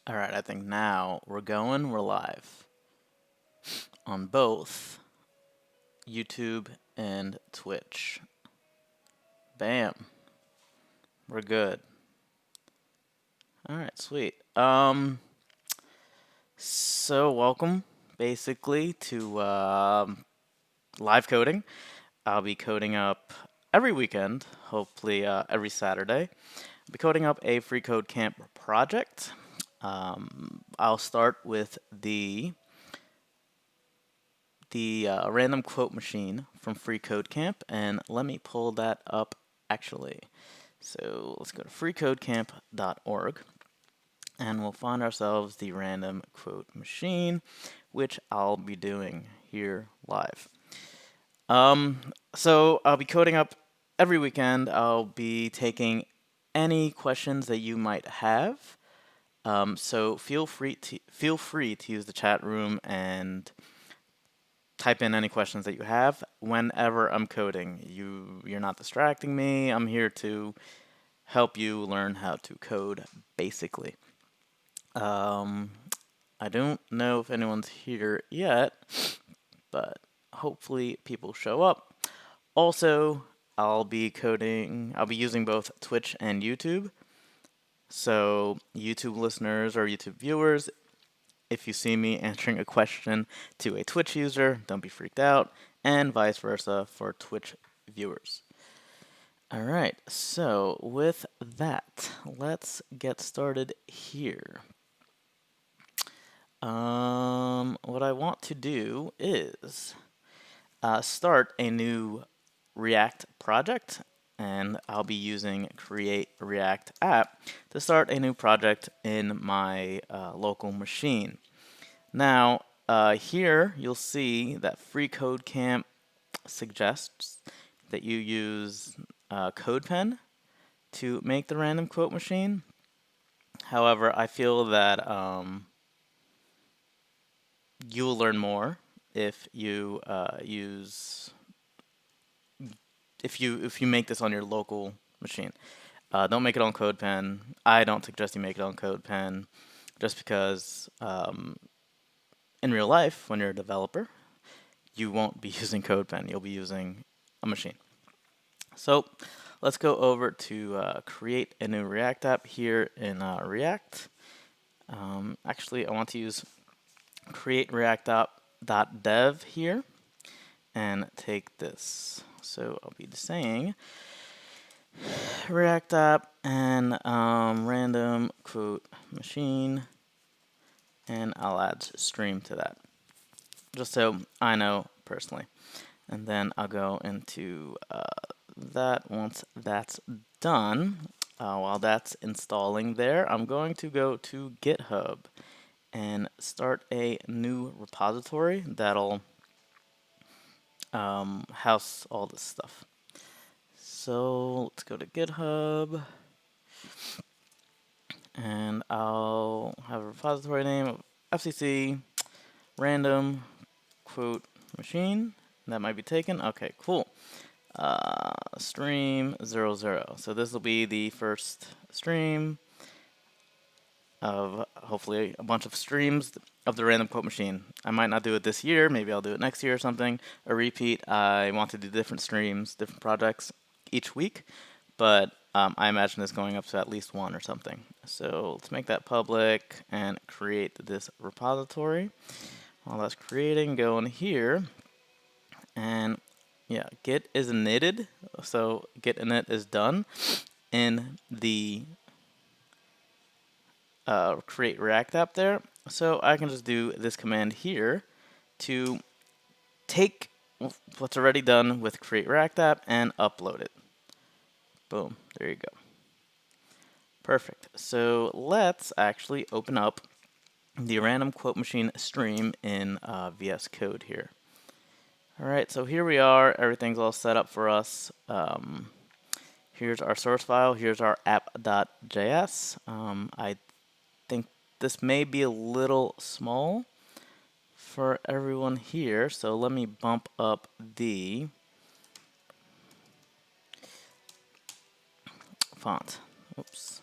Alright, I think now we're live on both YouTube and Twitch. Bam. We're good. Alright, sweet. So welcome basically to live coding. I'll be coding up every weekend, hopefully every Saturday. I'll be coding up a FreeCodeCamp project. I'll start with the random quote machine from FreeCodeCamp, and let me pull that up actually. So let's go to freecodecamp.org, and we'll find ourselves the random quote machine, which I'll be doing here live. So I'll be coding up every weekend. I'll be taking any questions that you might have. So feel free to use the chat room and type in any questions that you have whenever I'm coding. You're not distracting me. I'm here to help you learn how to code basically. I don't know if anyone's here yet, but hopefully people show up. Also, I'll be using both Twitch and YouTube. So YouTube listeners or YouTube viewers, if you see me answering a question to a Twitch user, don't be freaked out, and vice versa for Twitch viewers. Alright, so with that, let's get started here. What I want to do is start a new React project, and I'll be using Create React App to start a new project in my local machine. Now, here you'll see that FreeCodeCamp suggests that you use CodePen to make the random quote machine. However, I feel that you will learn more if you if you make this on your local machine. Don't make it on CodePen. I don't suggest you make it on CodePen, just because in real life, when you're a developer, you won't be using CodePen. You'll be using a machine. So let's go over to create a new React app here in React. Actually, I want to use create React app.dev here and take this. So I'll be saying React app and random quote machine, and I'll add stream to that, just so I know personally. And then I'll go into that once that's done. While that's installing there, I'm going to go to GitHub and start a new repository that'll house all this stuff. So let's go to GitHub, and I'll have a repository name of FCC random quote machine. That might be taken. Okay, cool. Stream 00. So this will be the first stream of hopefully a bunch of streams of the random quote machine. I might not do it this year. Maybe I'll do it next year or something. A repeat. I want to do different streams, different projects each week, but I imagine it's going up to at least one or something. So let's make that public and create this repository. While that's creating, go in here, and yeah, git is initted, so git init is done in the create React app there. So I can just do this command here to take what's already done with create React app and upload it. Boom, there you go. Perfect. So let's actually open up the random quote machine stream in VS Code here. Alright, so here we are. Everything's all set up for us. Here's our source file. Here's our app.js. I think this may be a little small for everyone here, so let me bump up the font. Oops.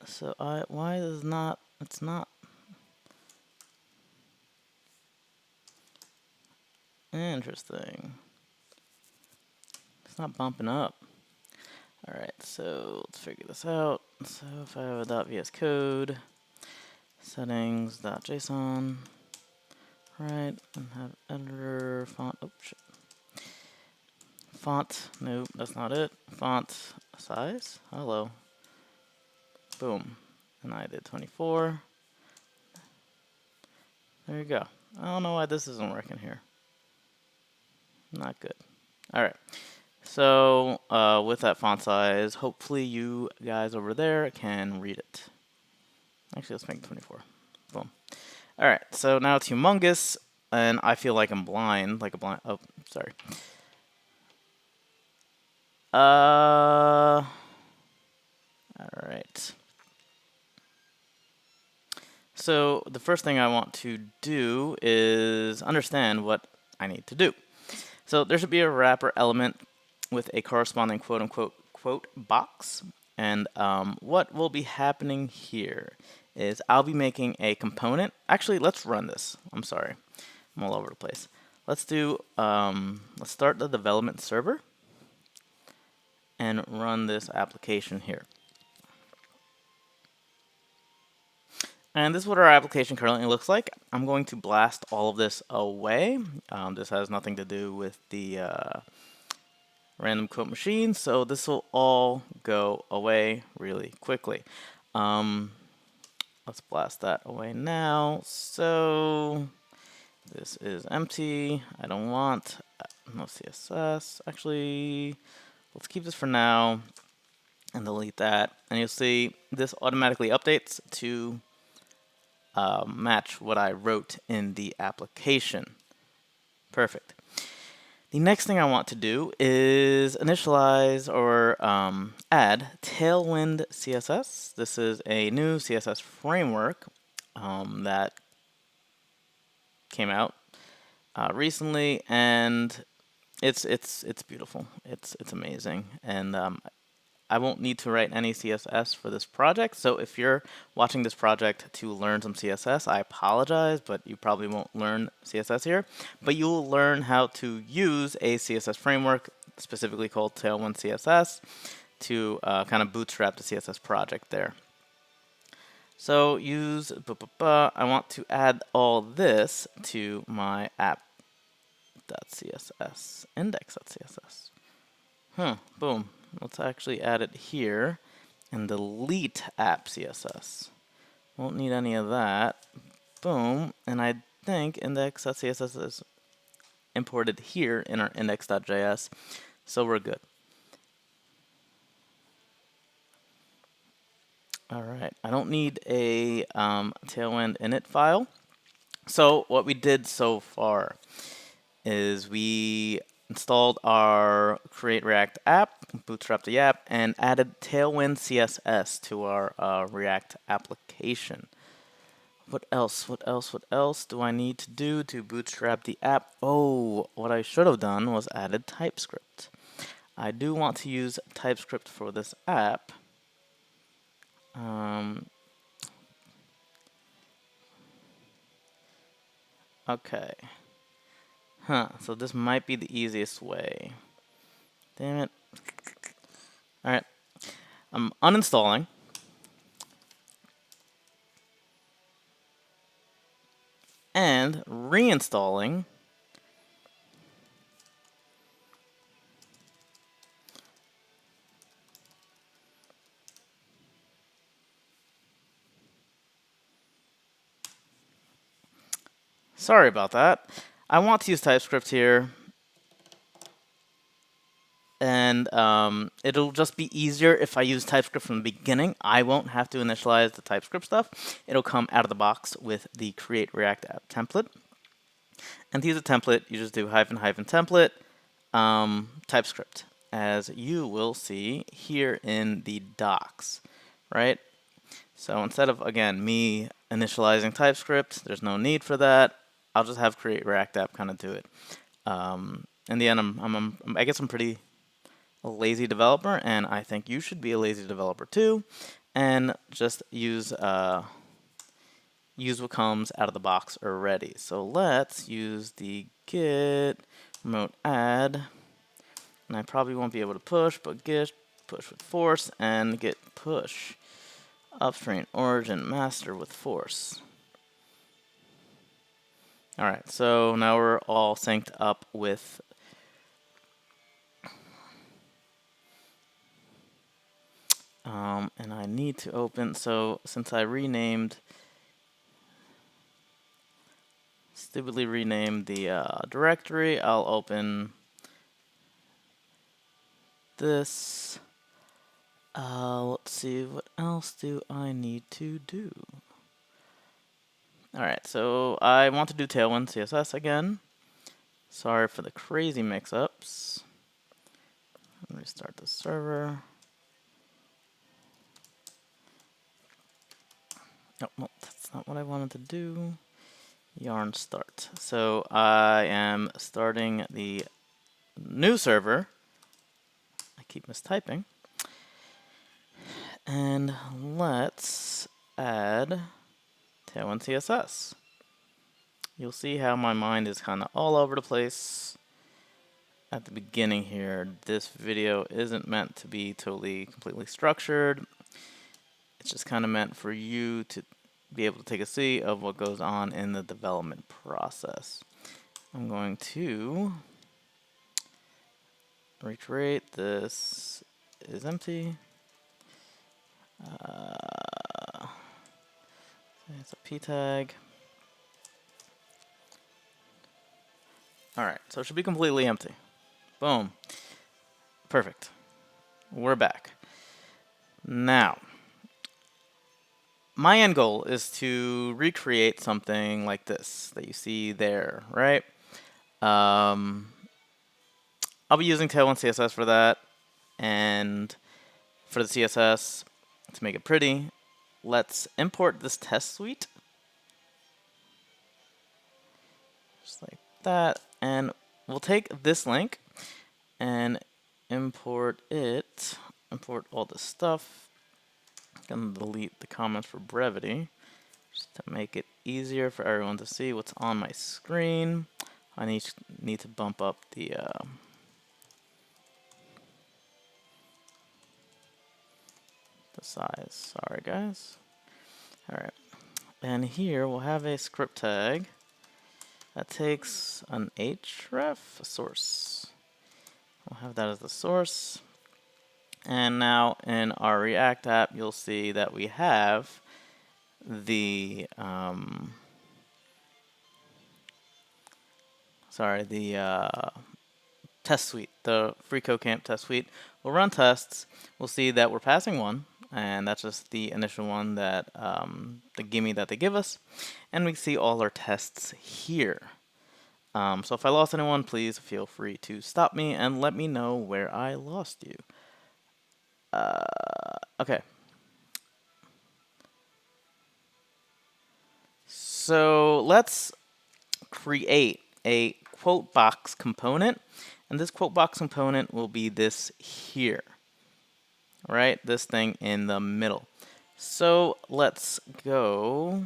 So why is not, it's not interesting. It's not bumping up. Alright, so let's figure this out. So if I have a .vs code, settings.json, right, and have editor, font, oh shit. Font, nope, that's not it. Font size, hello. Boom. And I did 24. There you go. I don't know why this isn't working here. Not good. Alright. So, with that font size, hopefully you guys over there can read it. Actually, let's make it 24. Boom. Alright, so now it's humongous, and I feel like I'm blind, oh, sorry. Alright. So, the first thing I want to do is understand what I need to do. So, there should be a wrapper element with a corresponding quote-unquote quote box. And what will be happening here is I'll be making a component. Actually, let's run this. I'm sorry. I'm all over the place. Let's do, let's start the development server and run this application here. And this is what our application currently looks like. I'm going to blast all of this away. This has nothing to do with the random quote machine, so this will all go away really quickly. Let's blast that away now. So this is empty. I don't want no CSS. Actually, let's keep this for now and delete that. And you'll see this automatically updates to match what I wrote in the application. Perfect. The next thing I want to do is initialize or add Tailwind CSS. This is a new CSS framework that came out recently, and it's beautiful. It's amazing, and I won't need to write any CSS for this project, so if you're watching this project to learn some CSS, I apologize, but you probably won't learn CSS here. But you'll learn how to use a CSS framework, specifically called Tailwind CSS, to kind of bootstrap the CSS project there. So I want to add all this to my app.css, index.css. Boom. Let's actually add it here and delete app CSS. Won't need any of that. Boom. And I think index.css is imported here in our index.js, so we're good. Alright, I don't need a Tailwind init file. So what we did so far is we installed our Create React app, bootstrapped the app, and added Tailwind CSS to our React application. What else? What else do I need to do to bootstrap the app? Oh, what I should have done was added TypeScript. I do want to use TypeScript for this app. Okay. So this might be the easiest way. Damn it. Alright. I'm uninstalling. And reinstalling. Sorry about that. I want to use TypeScript here. And it'll just be easier if I use TypeScript from the beginning. I won't have to initialize the TypeScript stuff. It'll come out of the box with the Create React App template. And to use a template, you just do --template TypeScript, as you will see here in the docs, right? So instead of, again, me initializing TypeScript, there's no need for that. I'll just have Create React App kind of do it. In the end, I guess I'm pretty a lazy developer, and I think you should be a lazy developer too. and just use what comes out of the box already. So let's use the git remote add, and I probably won't be able to push, but git push with force and git push upstream origin master with force. Alright, so now we're all synced up with and I need to open, so since I stupidly renamed the directory, I'll open this. Let's see, what else do I need to do? Alright, so I want to do Tailwind CSS again. Sorry for the crazy mix-ups. Let me restart the server. No, that's not what I wanted to do. Yarn start. So I am starting the new server. I keep mistyping. And let's add Tailwind CSS. You'll see how my mind is kind of all over the place at the beginning here. This video isn't meant to be completely structured. It's just kind of meant for you to be able to take a see of what goes on in the development process. I'm going to recreate. This is empty. It's a p tag. Alright, so it should be completely empty. Boom. Perfect. We're back. Now, my end goal is to recreate something like this that you see there, right? I'll be using Tailwind CSS for that, and for the CSS, to make it pretty, let's import this test suite. Just like that, and we'll take this link and import it, import all this stuff. I'm gonna delete the comments for brevity, just to make it easier for everyone to see what's on my screen. I need to bump up the size. Sorry, guys. All right, and here we'll have a script tag that takes an href, a source. We'll have that as the source. And now in our React app, you'll see that we have the test suite, the FreeCodeCamp test suite. We'll run tests. We'll see that we're passing one, and that's just the initial one that the gimme that they give us. And we see all our tests here. So if I lost anyone, please feel free to stop me and let me know where I lost you. Okay. So let's create a quote box component, and this quote box component will be this here, right? This thing in the middle. So let's go.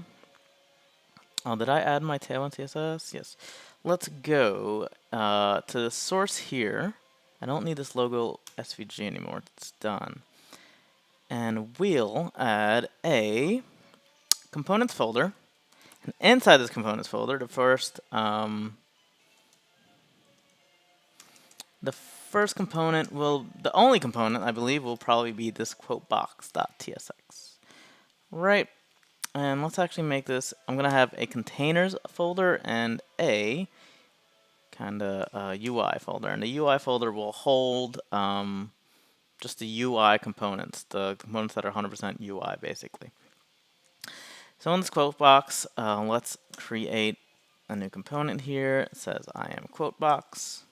Oh, did I add my Tailwind CSS? Yes. Let's go to the source here. I don't need this logo SVG anymore. It's done. And we'll add a components folder. And inside this components folder, the first component the only component I believe will probably be this quotebox.tsx. Right. And let's actually make this, I'm going to have a containers folder and a kind of UI folder. And the UI folder will hold just the UI components, the components that are 100% UI basically. So in this quote box, let's create a new component here. It says I am quote box.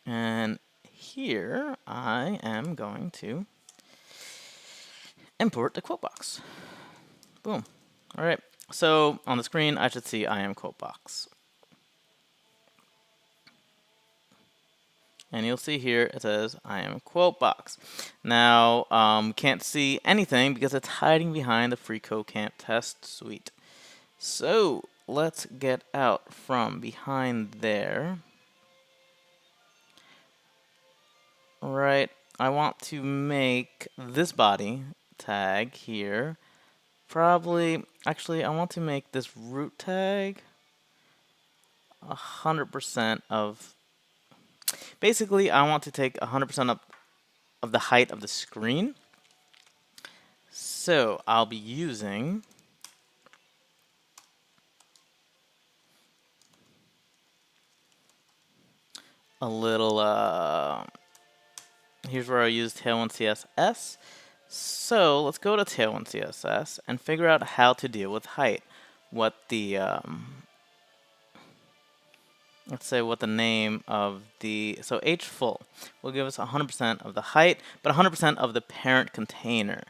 And here I am going to import the quote box. Boom. All right. So on the screen, I should see I am quote box. And you'll see here it says I am quote box. Now can't see anything because it's hiding behind the FreeCodeCamp test suite. So let's get out from behind there. Right, I want to make this body tag here. Actually, I want to make this root tag 100% of. Basically, I want to take 100% of the height of the screen. So I'll be using a little, here's where I use Tailwind CSS. So let's go to Tailwind CSS and figure out how to deal with height. What the, let's say what the name of the, so h full will give us 100% of the height, but 100% of the parent container.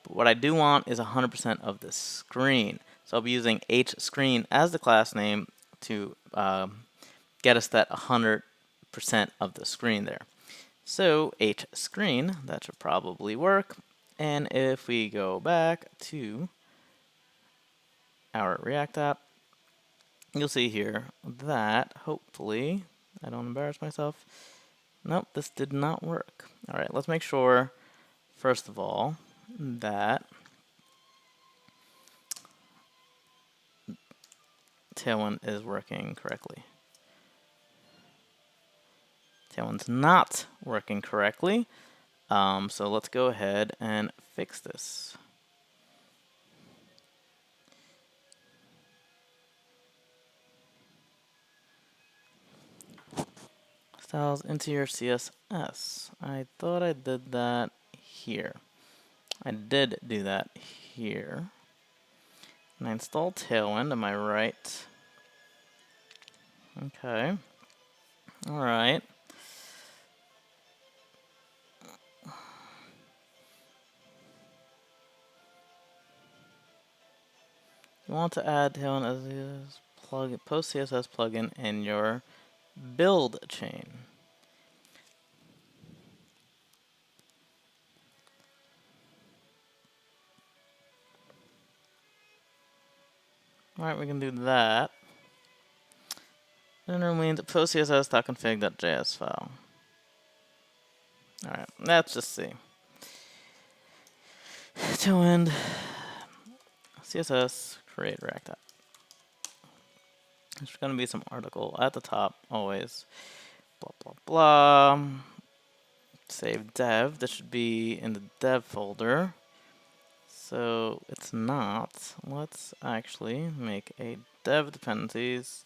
But what I do want is 100% of the screen. So I'll be using hScreen as the class name to get us that 100% of the screen there. So hScreen, that should probably work. And if we go back to our React app, you'll see here that hopefully, I don't embarrass myself. Nope, this did not work. All right, let's make sure, first of all, that Tailwind is working correctly. Tailwind's not working correctly. So let's go ahead and fix this. Styles into your CSS. I thought I did that here. I did do that here. And I installed Tailwind, am I right? Okay. Alright. You want to add Tailwind as a post CSS plugin in your build chain. Alright, we can do that. Then remains post CSS.config.js file. Alright, let's just see. Tailwind CSS create React app. There's going to be some article at the top, always. Blah, blah, blah. Save dev. This should be in the dev folder. So it's not. Let's actually make a dev dependencies.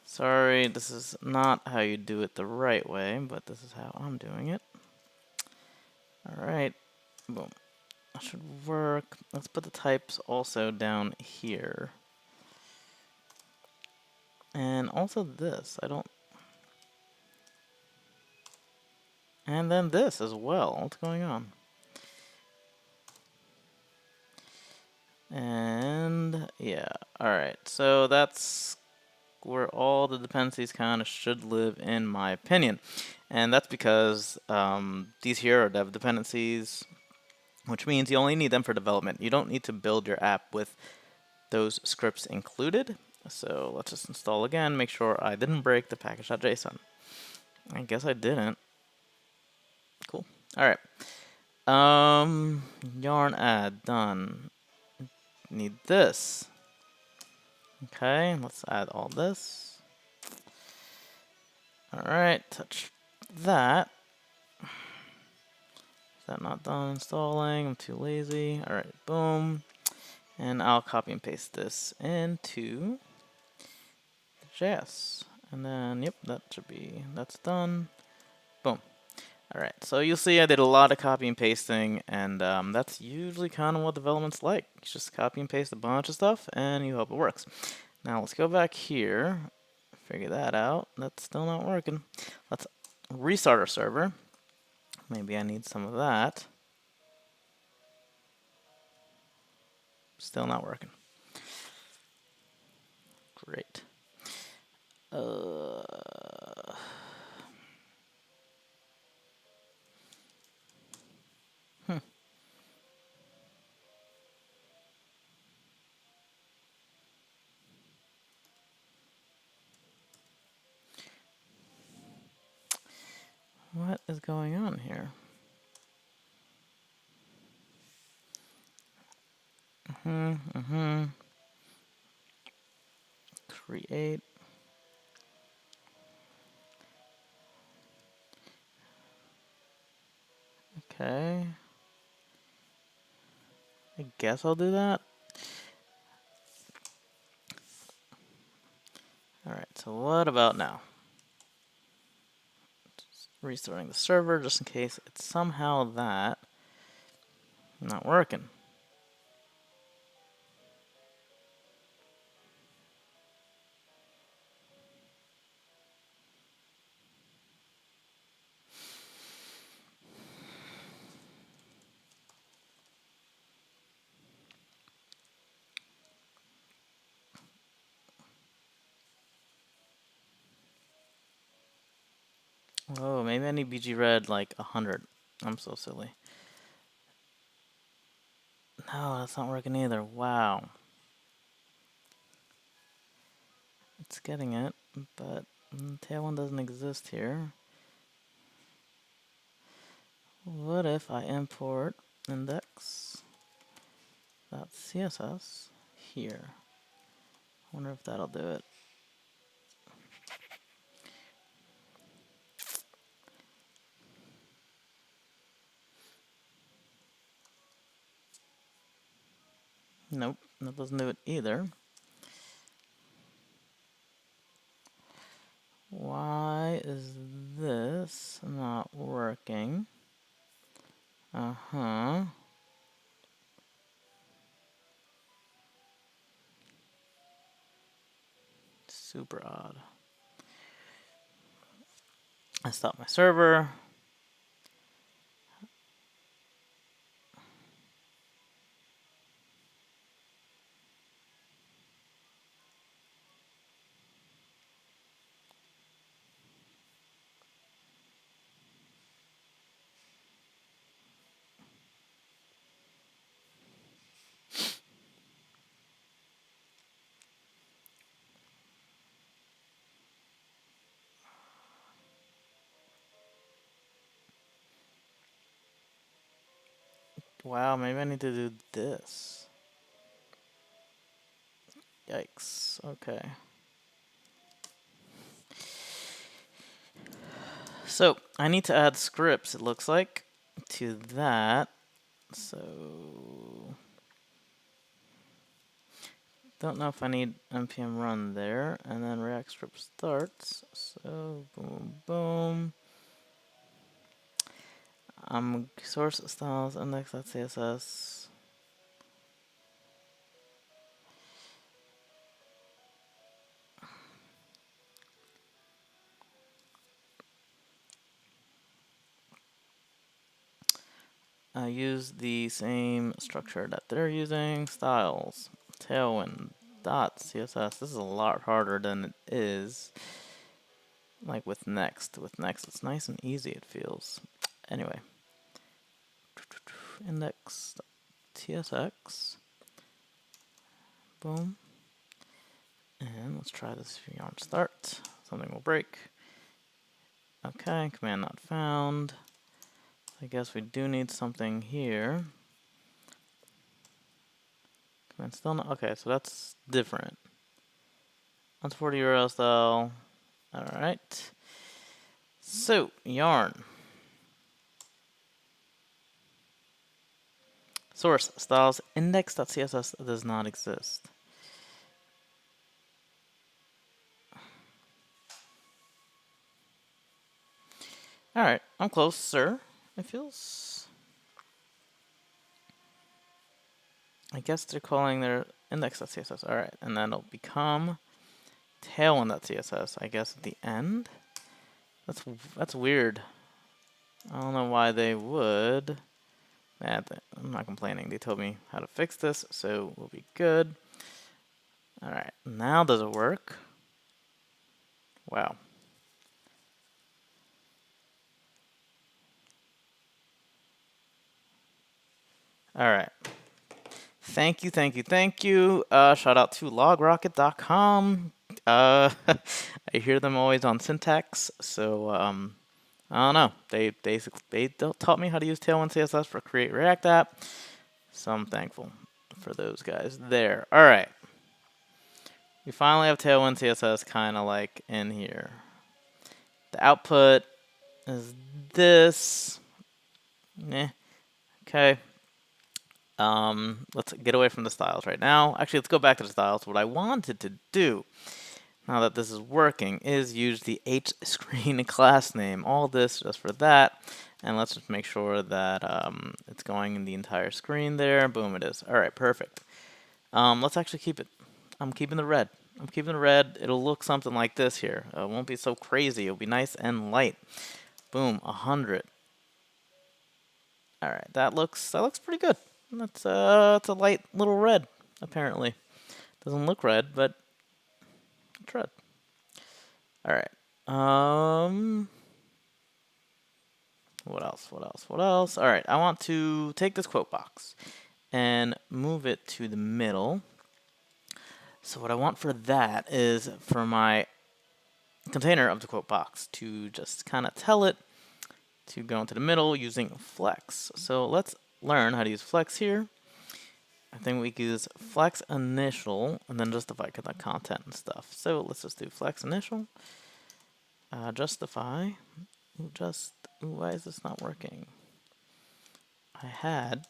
Sorry, this is not how you do it the right way, but this is how I'm doing it. Alright. Boom. That should work. Let's put the types also down here. And also this. And then this as well. What's going on? And yeah, alright. So that's where all the dependencies kind of should live, in my opinion. And that's because these here are dev dependencies, which means you only need them for development. You don't need to build your app with those scripts included. So let's just install again, make sure I didn't break the package.json. I guess I didn't. Cool. Alright. Yarn add, done. Need this. Okay, let's add all this. Alright, touch that. Is that not done installing? I'm too lazy. Alright, boom. And I'll copy and paste this into JS. And then, yep, that's done. Boom. Alright, so you'll see I did a lot of copy and pasting, and that's usually kind of what development's like. You just copy and paste a bunch of stuff, and you hope it works. Now let's go back here, figure that out. That's still not working. Let's restart our server. Maybe I need some of that. Still not working. Great. What is going on here? Create. Okay. I guess I'll do that. Alright, so what about now? Just restarting the server just in case it's somehow that not working. Oh, maybe I need BG red like 100. I'm so silly. No, that's not working either. Wow. It's getting it, but Tailwind doesn't exist here. What if I import index.css here? I wonder if that'll do it. Nope, that doesn't do it either. Why is this not working? Super odd. I stopped my server. Wow, maybe I need to do this. Yikes, okay. So, I need to add scripts, it looks like, to that. So, don't know if I need npm run there, and then React script starts. So, boom, boom. Source styles index.css. I use the same structure that they're using. Styles, Tailwind, .css. This is a lot harder than it is like with Next. With Next, it's nice and easy, it feels. Anyway, index.tsx. Boom. And let's try this yarn start. Something will break. Okay, command not found. I guess we do need something here. Command still not. Okay, so that's different. That's 40 URL style. Alright. So, yarn. Source styles index.css does not exist. Alright, I'm close, sir. It feels... I guess they're calling their index.css. Alright, and then it'll become Tailwind.css, I guess, at the end. That's weird. I don't know why they would. I'm not complaining. They told me how to fix this, so we'll be good. Alright, now does it work? Wow. Alright. Thank you, thank you, thank you. Shout out to logrocket.com. I hear them always on syntax, so I don't know. They taught me how to use Tailwind CSS for Create React App, so I'm thankful for those guys there. All right. We finally have Tailwind CSS kind of like in here. The output is this. Okay. Let's get away from the styles right now. Actually, let's go back to the styles. What I wanted to do, now that this is working, is use the HScreen class name. All this just for that. And let's just make sure that it's going in the entire screen there. Boom, it is. All right, perfect. Let's actually keep it. I'm keeping the red. I'm keeping the red. It'll look something like this here. It won't be so crazy. It'll be nice and light. Boom, 100. All right, that looks pretty good. That's it's a light little red. Apparently, doesn't look red, but it's red. All right. What else? What else? What else? All right. I want to take this quote box and move it to the middle. So what I want for that is for my container of the quote box to just kind of tell it to go into the middle using flex. So let's learn how to use flex here. I think we use flex initial and then justify the content and stuff. So let's just do flex initial, justify. Why is this not working? I had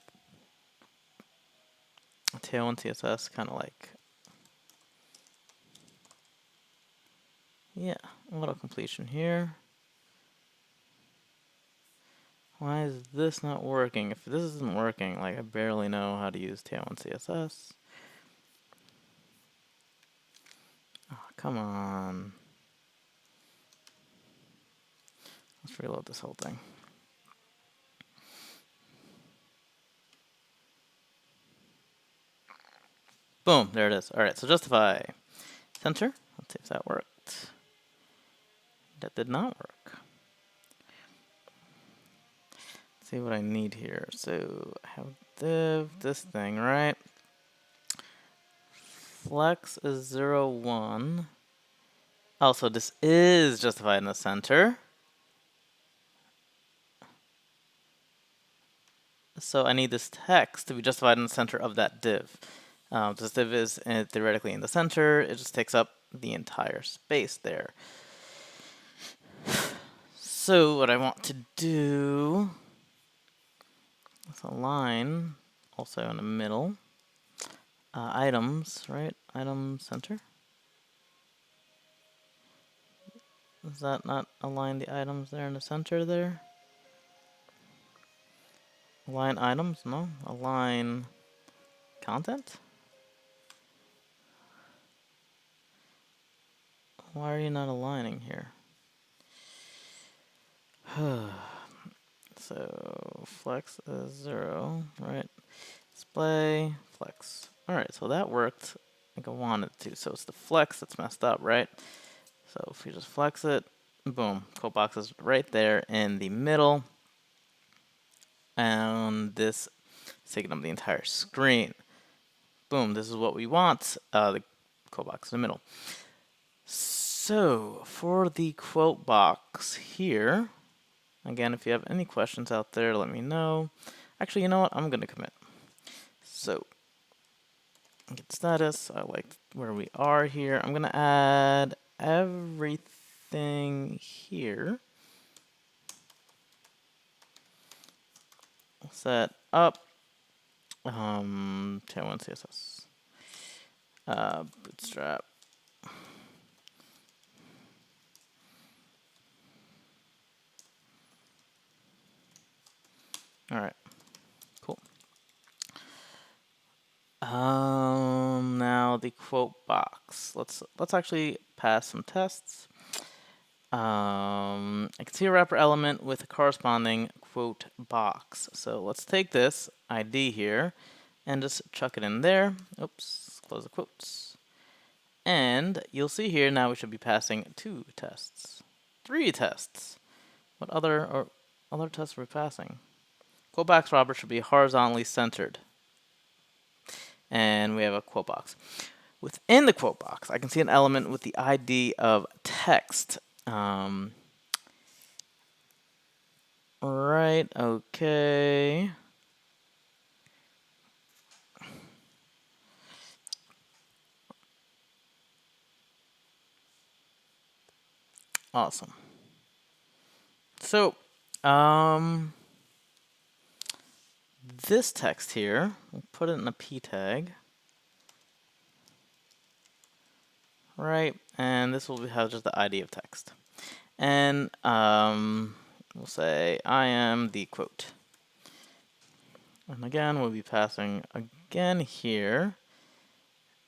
a Tailwind CSS kind of like, yeah, auto completion here. Why is this not working? If this isn't working, like I barely know how to use Tailwind CSS. Oh, come on. Let's reload this whole thing. Boom, there it is. All right, so justify. Center. Let's see if that worked. That did not work. Let's see what I need here. So I have this thing, right? Flex is 0, 1. Oh, so this is justified in the center. So I need this text to be justified in the center of that div. This div is theoretically in the center. It just takes up the entire space there. So what I want to do is align also in the middle. Items, right? Item center. Does that not align the items there in the center there? Align items? No. Align content? Why are you not aligning here? So flex is 0, right? Display, flex. Alright, so that worked like I wanted it to. So it's the flex that's messed up, right? So if we just flex it, boom, code box is right there in the middle. And this is taking up the entire screen. Boom, this is what we want, the quote box in the middle. So for the quote box here, again, if you have any questions out there, let me know. Actually, you know what? I'm going to commit. So get status. I like where we are here. I'm going to add everything here. Set up Tailwind CSS. Bootstrap. All right, cool. Now the quote box. Let's actually pass some tests. I can see a wrapper element with a corresponding quote box. So let's take this ID here and just chuck it in there. Oops, close the quotes. And you'll see here now we should be passing 2 tests, 3 tests. What other tests are we passing? Quote box wrapper should be horizontally centered. And we have a quote box. Within the quote box, I can see an element with the ID of text. right, okay. Awesome. So, this text here, we'll put it in a p tag, right? And this will have just the ID of text. And we'll say I am the quote. And again, we'll be passing again here.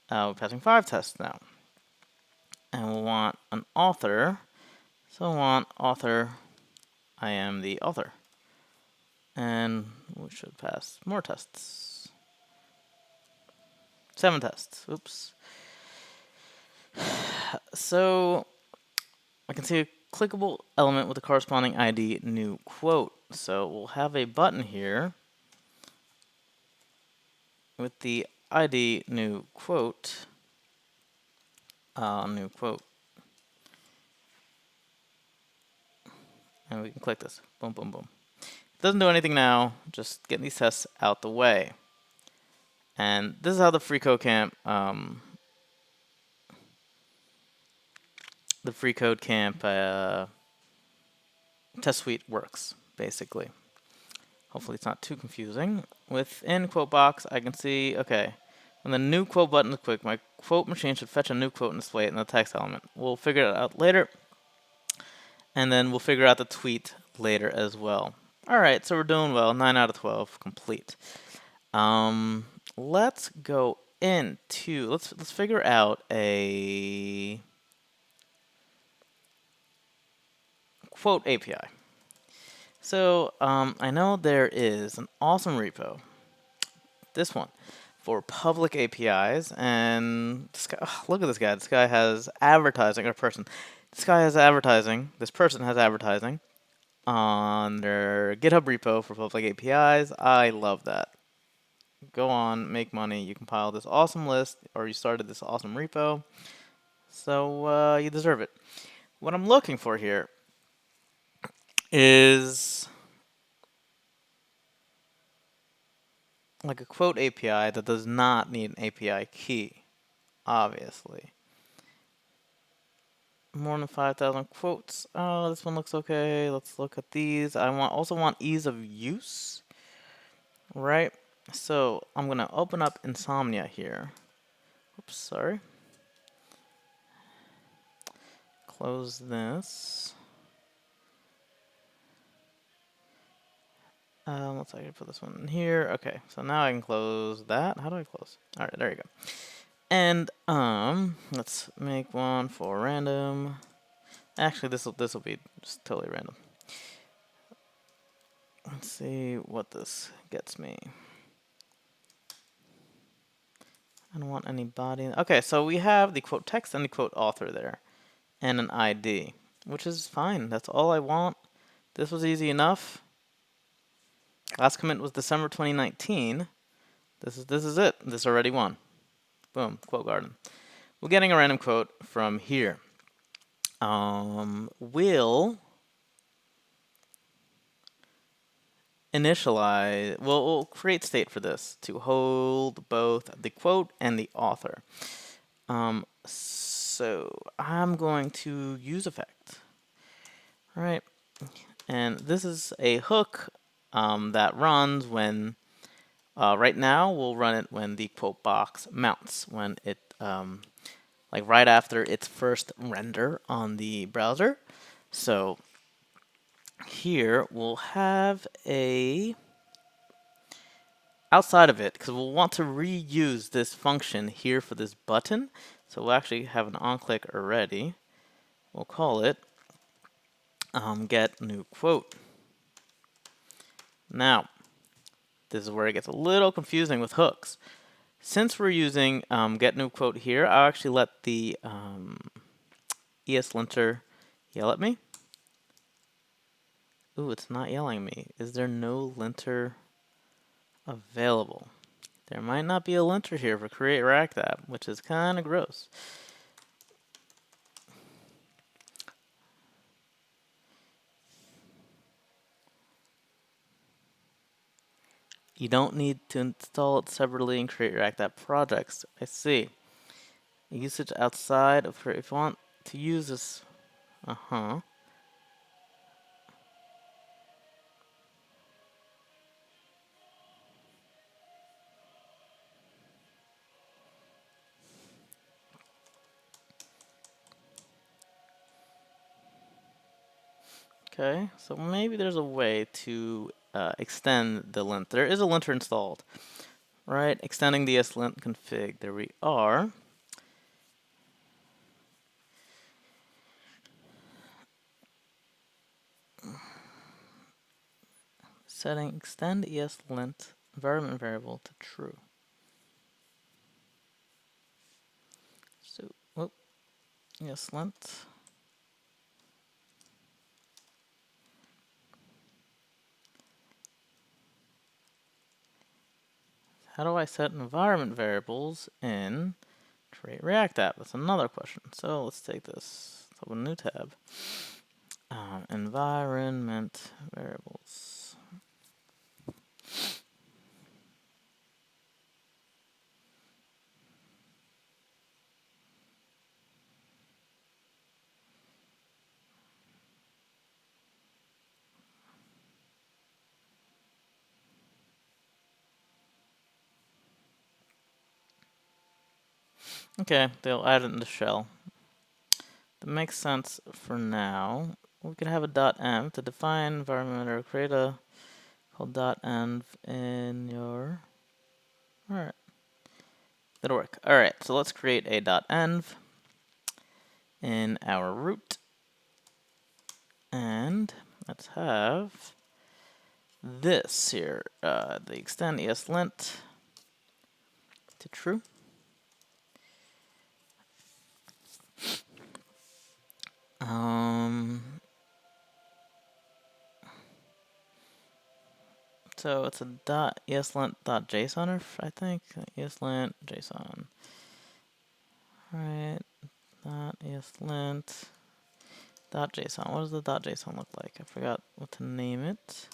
We're passing 5 tests now. And we'll want an author. So we'll want author, I am the author. And we should pass more tests. 7 tests. Oops. So I can see a clickable element with the corresponding ID new quote. So we'll have a button here with the ID new quote. New quote. And we can click this. Boom, boom, boom. It doesn't do anything now. Just getting these tests out the way. And this is how the FreeCodeCamp test suite works, basically. Hopefully it's not too confusing. Within quote box, I can see, okay, when the new quote button is clicked, my quote machine should fetch a new quote and display it in the text element. We'll figure it out later, and then we'll figure out the tweet later as well. All right, so we're doing well. 9 out of 12 complete. Let's go into, let's figure out a quote API. So I know there is an awesome repo, this one, for public APIs, and this guy, oh, look at this guy. This guy has advertising, or person. This guy has advertising. This person has advertising on their GitHub repo for public APIs. I love that. Go on, make money. You compile this awesome list, or you started this awesome repo, so you deserve it. What I'm looking for here is like a quote API that does not need an API key, obviously. More than 5,000 quotes. Oh, this one looks okay. Let's look at these. I also want ease of use, right? So I'm going to open up Insomnia here. Oops, sorry. Close this. Let's actually put this one in here. Okay, so now I can close that. How do I close? All right, there you go. And let's make one for random. Actually, this will be just totally random. Let's see what this gets me. I don't want any body. Okay, so we have the quote text and the quote author there, and an ID, which is fine. That's all I want. This was easy enough. Last commit was December 2019. This is it. This already won. Boom, quote garden. We're getting a random quote from here. We'll initialize, we'll create state for this to hold both the quote and the author. So I'm going to use effect. All right, and this is a hook that runs when, right now we'll run it when the quote box mounts, when it, like right after its first render on the browser. So here we'll have a, outside of it, because we'll want to reuse this function here for this button. So we'll actually have an on-click already. We'll call it get new quote. Now, this is where it gets a little confusing with hooks. Since we're using get new quote here, I'll actually let the ESLinter yell at me. Ooh, it's not yelling at me. Is there no linter available? There might not be a linter here for create React app, which is kind of gross. You don't need to install it separately and create React app projects. I see. Usage outside of if you want to use this, Okay, so maybe there's a way to extend the lint. There is a linter installed, right? Extending the slint config. There we are. Setting extend ESLint environment variable to true. So, whoop, ESLint. How do I set environment variables in Create React App? That's another question. So let's take this. Let's open a new tab. Environment variables. Okay, they'll add it in the shell. That makes sense for now. We could have a .env to define environment or create a called .env in your. Alright. That'll work. Alright, so let's create a .env in our root. And let's have this here, the extend ESLint to true. So it's a .ESLint.json, I think. ESLint JSON. Alright, .ESLint .json. What does the .json look like? I forgot what to name it.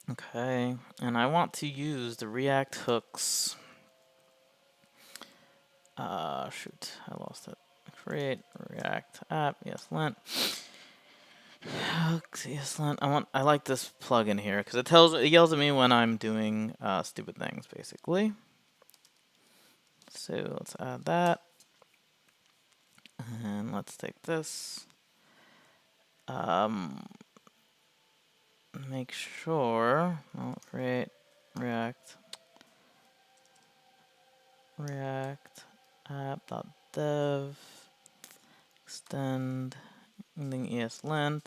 Okay, and I want to use the React hooks. Shoot, I lost it. Create React app, ESLint. Hooks, ESLint. I like this plugin here because it yells at me when I'm doing stupid things, basically. So let's add that. And let's take this. Make sure, create React app.dev extend ESLint.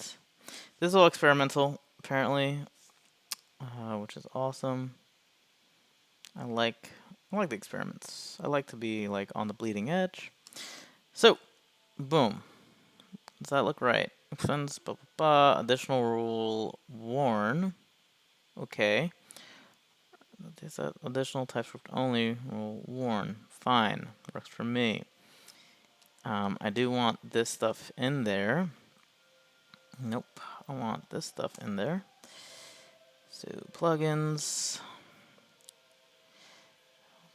This is all experimental, apparently, which is awesome. I like the experiments. I like to be like on the bleeding edge. So, boom. Does that look right? Extends, additional rule warn. Okay. Is that additional TypeScript only rule warn? Fine. Works for me. I do want this stuff in there. Nope. I want this stuff in there. So plugins.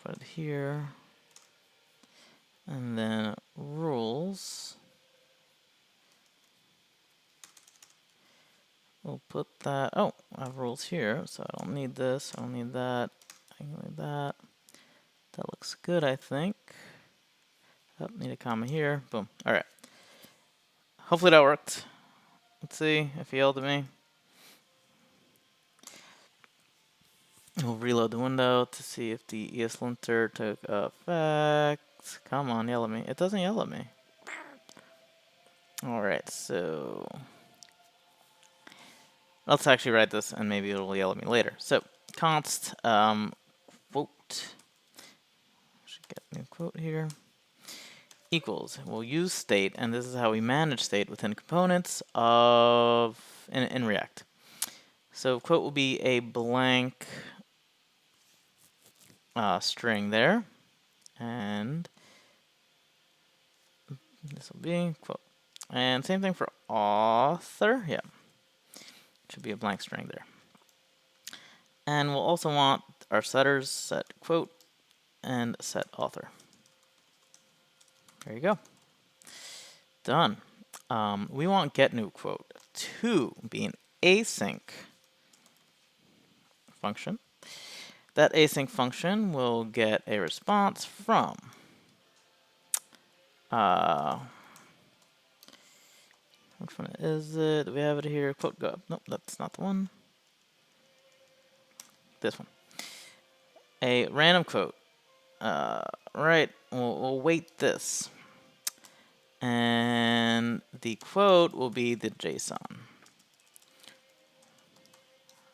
Put it here. And then rules. We'll put that. Oh, I have rules here, so I don't need this. I don't need that. I can leave that. That looks good, I think. Oh, need a comma here. Boom. All right. Hopefully that worked. Let's see if he yelled at me. We'll reload the window to see if the ESLinter took effect. Come on, yell at me. It doesn't yell at me. All right, so let's actually write this, and maybe it'll yell at me later. So const quote. Should get a new quote here. Equals. We'll use state, and this is how we manage state within components of in React. So quote will be a blank string there, And this will be quote. And same thing for author. Yeah, should be a blank string there. And we'll also want our setters set quote and set author. There you go. Done. We want get new quote to be an async function. That async function will get a response from which one is it? Do we have it here? Quote go. Nope, that's not the one. This one. A random quote. Right. We'll wait this. And the quote will be the JSON.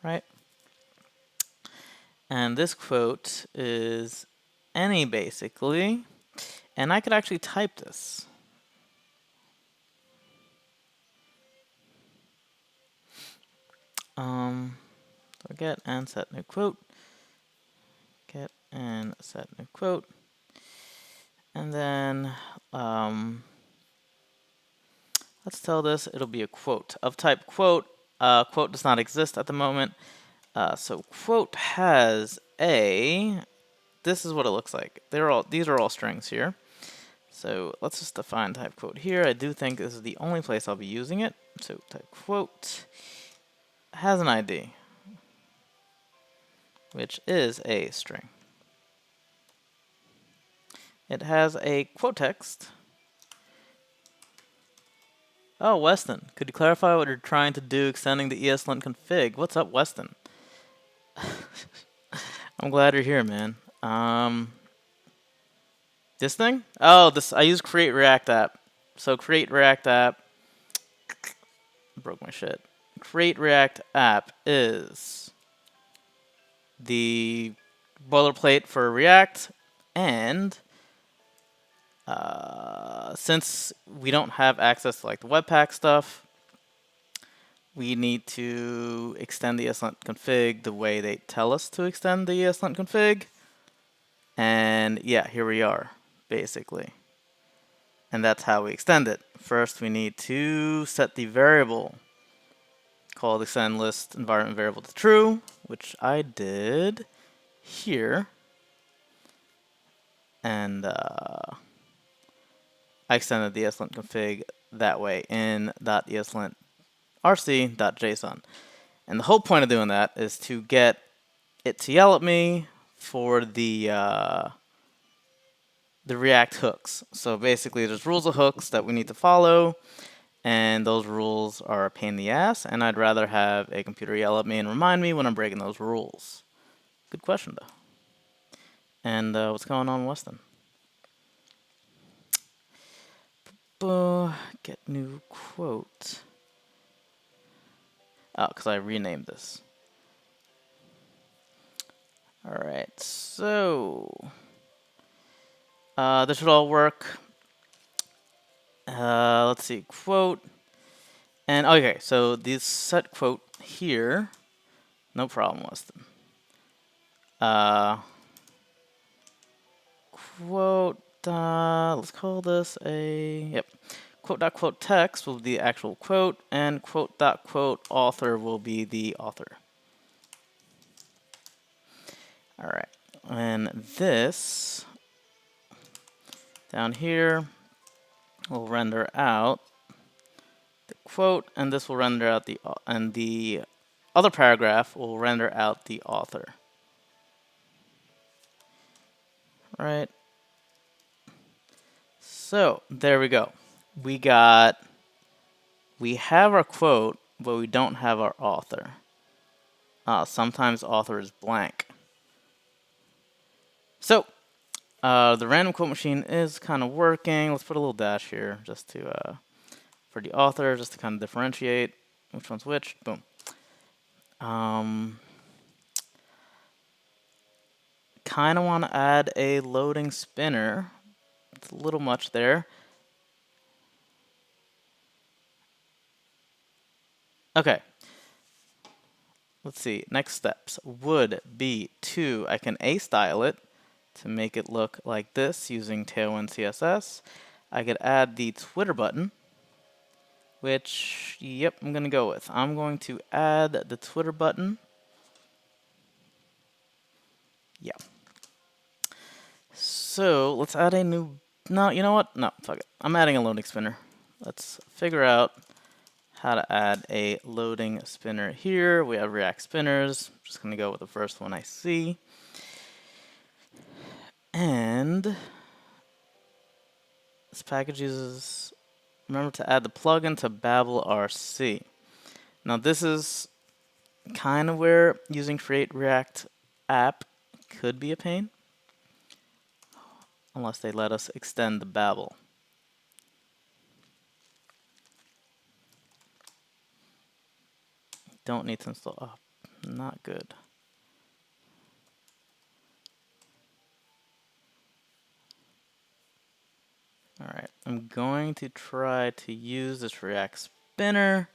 Right? And this quote is any basically. And I could actually type this. So get and set new quote. Get and set new quote. And then let's tell this it'll be a quote of type quote. Quote does not exist at the moment. So quote has a. This is what it looks like. These are all strings here. So let's just define type quote here. I do think this is the only place I'll be using it. So type quote has an ID, which is a string. It has a quote text. Oh, Weston, could you clarify what you're trying to do extending the ESLint config? What's up, Weston? I'm glad you're here, man. This thing? Oh, this I use create React app. So create React app. Broke my shit. Create React app is the boilerplate for React, and since we don't have access to like the Webpack stuff, we need to extend the ESLint config the way they tell us to extend the ESLint config. And yeah, here we are, basically. And that's how we extend it. First, we need to set the variable called extend list environment variable to true, which I did here. And I extended the ESLint config that way in .ESLint rc.json. And the whole point of doing that is to get it to yell at me for the React hooks. So basically there's rules of hooks that we need to follow, and those rules are a pain in the ass, and I'd rather have a computer yell at me and remind me when I'm breaking those rules. Good question, though. And what's going on, Weston? Get new quote. Oh, because I renamed this. Alright, so this should all work. Let's see, quote. And okay, so this set quote here, no problem, Weston. Quote, let's call this a, yep. Quote.quote text will be the actual quote, and quote.quote author will be the author. Alright, and this down here will render out the quote, and this will render out the other paragraph will render out the author. Right. So there we go. We have our quote, but we don't have our author. Sometimes author is blank. So the random quote machine is kind of working. Let's put a little dash here just to for the author, just to kind of differentiate which one's which. Boom. Kind of want to add a loading spinner. It's a little much there. Okay. Let's see. Next steps would be I can A-style it to make it look like this using Tailwind CSS. I could add the Twitter button, which, yep, I'm going to go with. I'm going to add the Twitter button. Yeah. So let's add a new, no, you know what? No, fuck it. I'm adding a loading spinner. Let's figure out how to add a loading spinner here. We have React spinners. I'm just going to go with the first one I see. And this package uses, remember to add the plugin to Babel RC. Now this is kind of where using create React app could be a pain, unless they let us extend the Babel. Don't need to install, oh, not good. Alright, I'm going to try to use this React spinner.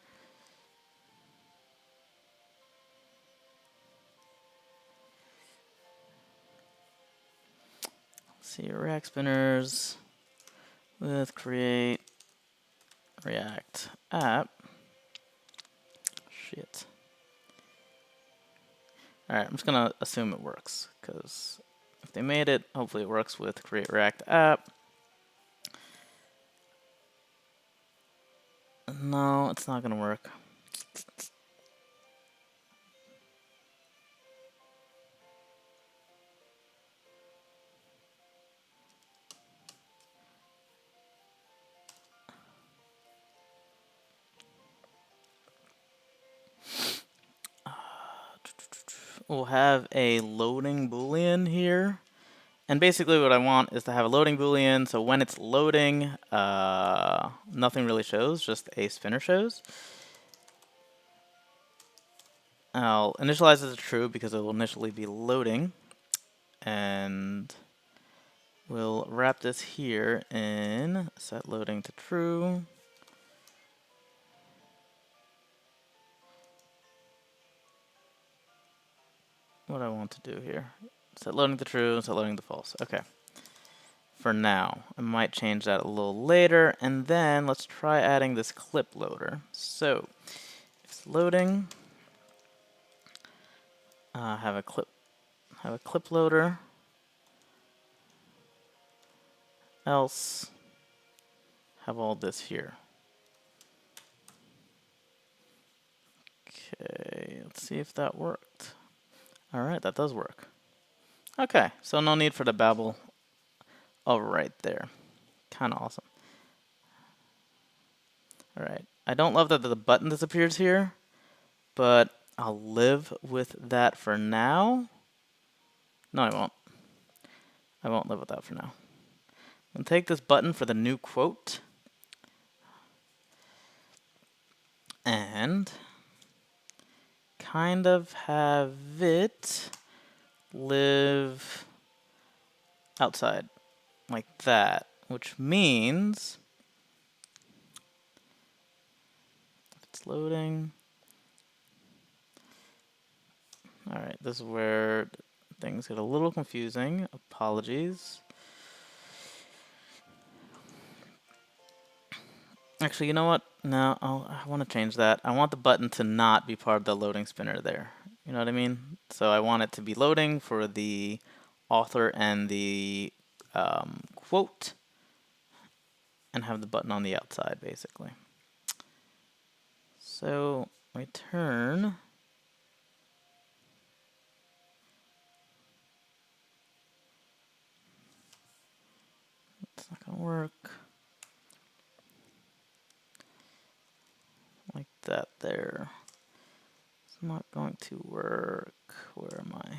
Let's see, React spinners with create React app. Shit. Alright, I'm just going to assume it works, because if they made it, hopefully it works with create React app. No, it's not going to work. We'll have a loading boolean here. And basically what I want is to have a loading boolean, so when it's loading, nothing really shows, just a spinner shows. I'll initialize it as true because it will initially be loading. And we'll wrap this here in set loading to true. What do I want to do here? Set loading to true, set loading to false. Okay. For now. I might change that a little later. And then let's try adding this clip loader. So, if it's loading, have a clip loader. Else, have all this here. Okay, let's see if that worked. Alright, that does work. Okay, so no need for the Babel. Oh, right there. Kind of awesome. Alright, I don't love that the button disappears here, but I'll live with that for now. No, I won't. I won't live with that for now. I'm going to take this button for the new quote. And kind of have it live outside like that, which means if it's loading. Alright, this is where things get a little confusing. Apologies. Actually, you know what? No, I want to change that. I want the button to not be part of the loading spinner there. You know what I mean? So I want it to be loading for the author and the quote, and have the button on the outside, basically. So return. It's not going to work. Like that there. It's not going to work. Where am I?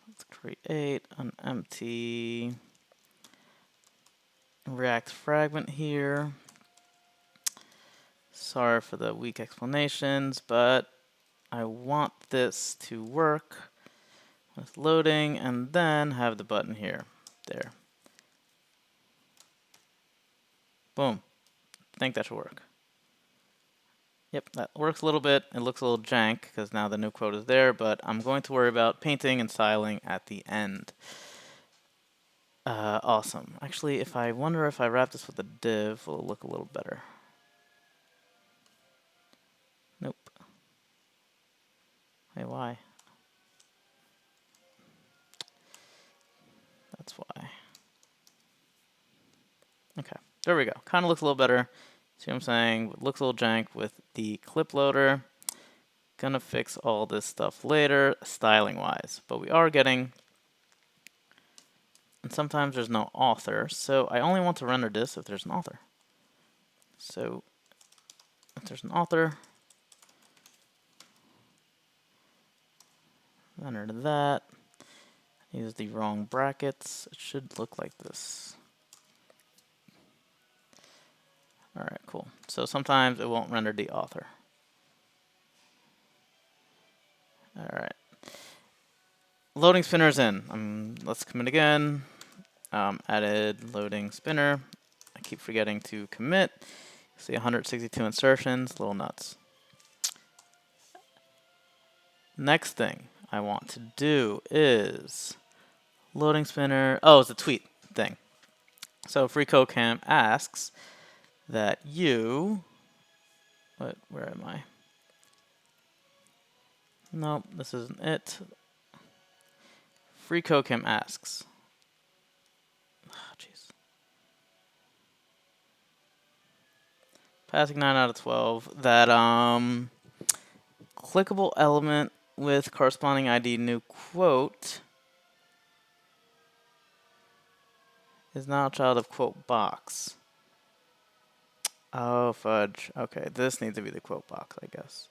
Let's create an empty React fragment here. Sorry for the weak explanations, but I want this to work with loading and then have the button here. There. Boom. I think that should work. Yep, that works a little bit. It looks a little jank because now the new quote is there, but I'm going to worry about painting and styling at the end. Awesome. Actually, I wonder if I wrap this with a div, will it look a little better? Nope. Hey, why? That's why. Okay, there we go. Kind of looks a little better. See what I'm saying? It looks a little jank with the clip loader. Gonna fix all this stuff later, styling-wise. But we are getting... And sometimes there's no author, so I only want to render this if there's an author. So, if there's an author, render that. Use the wrong brackets. It should look like this. Alright, cool. So sometimes it won't render the author. Alright. Loading spinner's in. Let's commit again. Added loading spinner. I keep forgetting to commit. See 162 insertions, little nuts. Next thing I want to do is loading spinner. Oh, it's a tweet thing. So FreeCodeCamp asks that you... where am I? Nope, this isn't it. FreeCodeCamp asks. Oh, jeez. Passing 9 out of 12. That clickable element with corresponding ID new quote is now a child of quote box. Oh, fudge. Okay, this needs to be the quote box, I guess.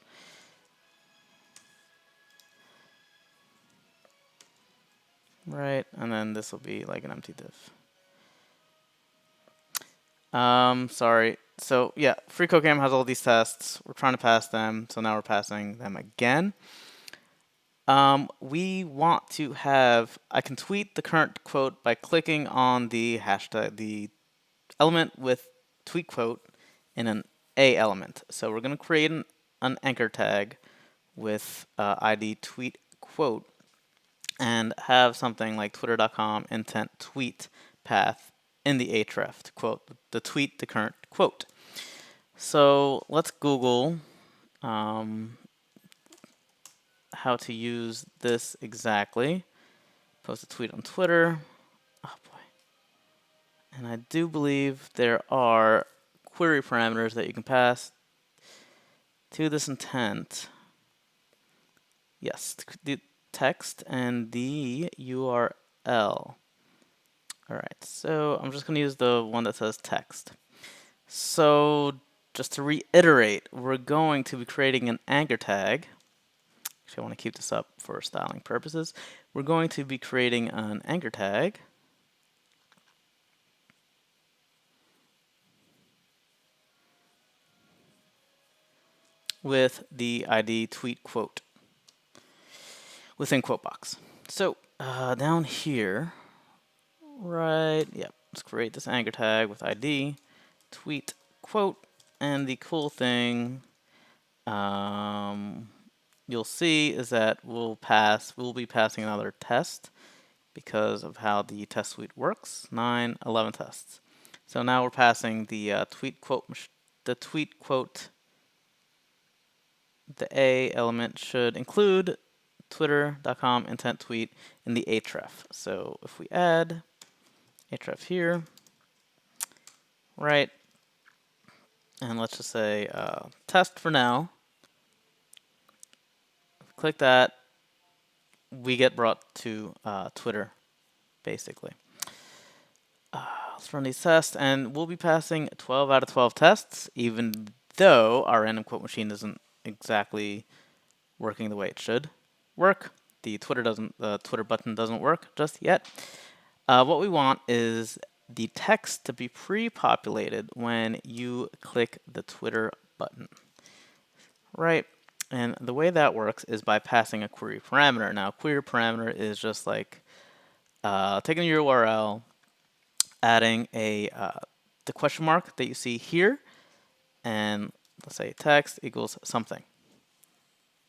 Right, and then this will be like an empty div. Sorry. So yeah, FreeCodeCamp has all these tests. We're trying to pass them, so now we're passing them again. We want to have, I can tweet the current quote by clicking on the hashtag, the element with tweet quote in an A element. So we're going to create an anchor tag with ID tweet quote and have something like twitter.com intent tweet path in the href to quote the tweet the current quote. So let's Google how to use this exactly. Post a tweet on Twitter. Oh boy. And I do believe there are query parameters that you can pass to this intent. Yes, the text and the URL. Alright, so I'm just going to use the one that says text. So just to reiterate, we're going to be creating an anchor tag. Actually, I want to keep this up for styling purposes. We're going to be creating an anchor tag with the ID tweet quote within quote box. So down here, right, yep, let's create this anchor tag with ID tweet quote, and the cool thing you'll see is that we'll be passing another test because of how the test suite works. 11 tests. So now we're passing the tweet quote. The tweet quote. The A element should include twitter.com intent tweet in the href. So if we add href here, right, and let's just say test for now. Click that, we get brought to Twitter, basically. Let's run these tests, and we'll be passing 12 out of 12 tests, even though our random quote machine isn't exactly working the way it should work. The Twitter button doesn't work just yet. What we want is the text to be pre-populated when you click the Twitter button, right? And the way that works is by passing a query parameter. Now, query parameter is just like taking the URL, adding the question mark that you see here, and let's say text equals something.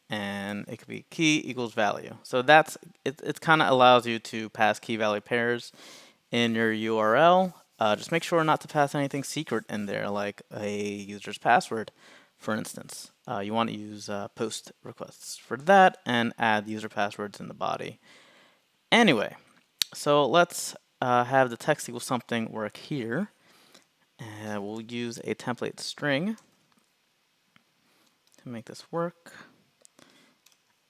And it could be key equals value. So that's it kind of allows you to pass key value pairs in your URL. Just make sure not to pass anything secret in there, like a user's password, for instance. You want to use post requests for that and add user passwords in the body. Anyway, so let's have the text equals something work here. And we'll use a template string to make this work.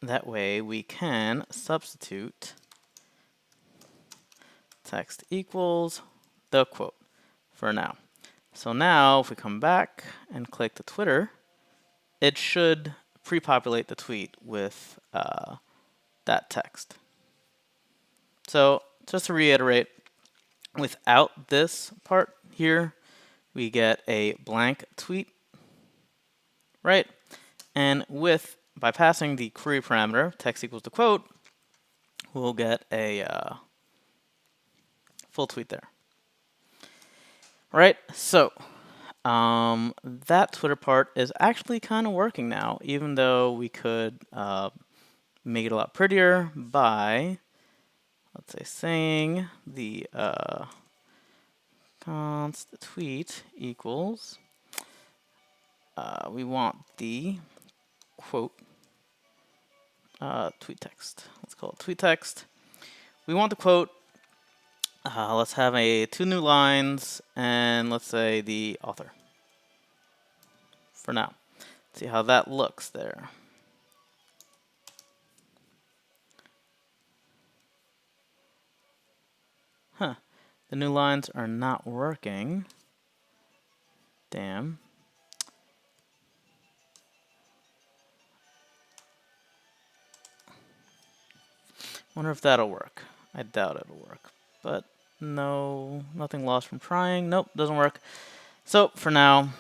That way we can substitute text equals the quote for now. So now if we come back and click the Twitter, it should pre-populate the tweet with that text. So just to reiterate, without this part here, we get a blank tweet, right? And by passing the query parameter, text equals the quote, we'll get a full tweet there. Right, so that Twitter part is actually kind of working now, even though we could make it a lot prettier by, let's say, saying the const tweet equals, we want the quote tweet text. Let's call it tweet text. We want the quote. Let's have 2 new lines, and let's say the author for now. See how that looks there. Huh. The new lines are not working. Damn. Wonder if that'll work. I doubt it'll work. But no, nothing lost from trying. Nope, doesn't work. So for now,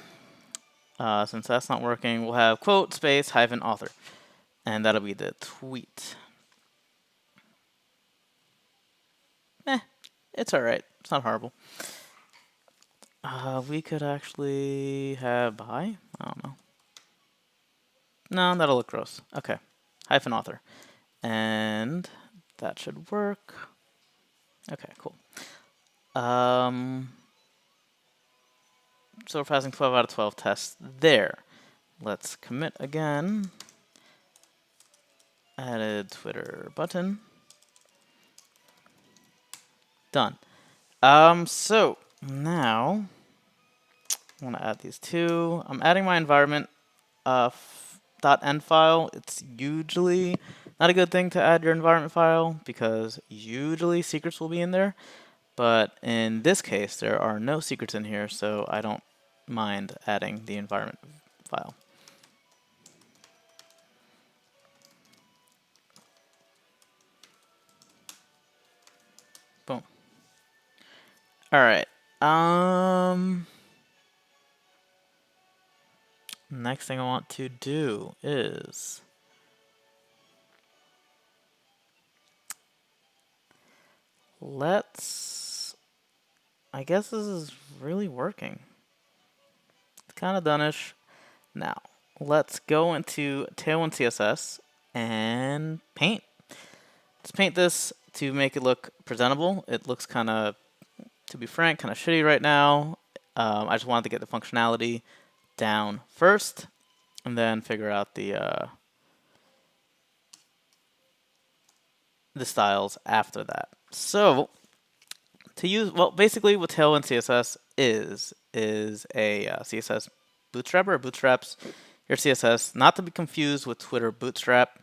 since that's not working, we'll have quote space hyphen author. And that'll be the tweet. It's alright. It's not horrible. We could actually have by. I don't know. No, that'll look gross. Okay. Hyphen author. And that should work. Okay, cool. So we're passing 12 out of 12 tests there. Let's commit again. Added Twitter button. Done. So now I want to add these two. I'm adding my environment .env file. It's usually not a good thing to add your environment file because usually secrets will be in there. But in this case, there are no secrets in here, so I don't mind adding the environment file. Boom. All right. Next thing I want to do is I guess this is really working. It's kind of done-ish. Now, let's go into Tailwind CSS and paint. Let's paint this to make it look presentable. It looks kind of, to be frank, kind of shitty right now. I just wanted to get the functionality down first, and then figure out the styles after that. So, basically what Tailwind CSS is a CSS bootstrapper. It bootstraps your CSS, not to be confused with Twitter Bootstrap,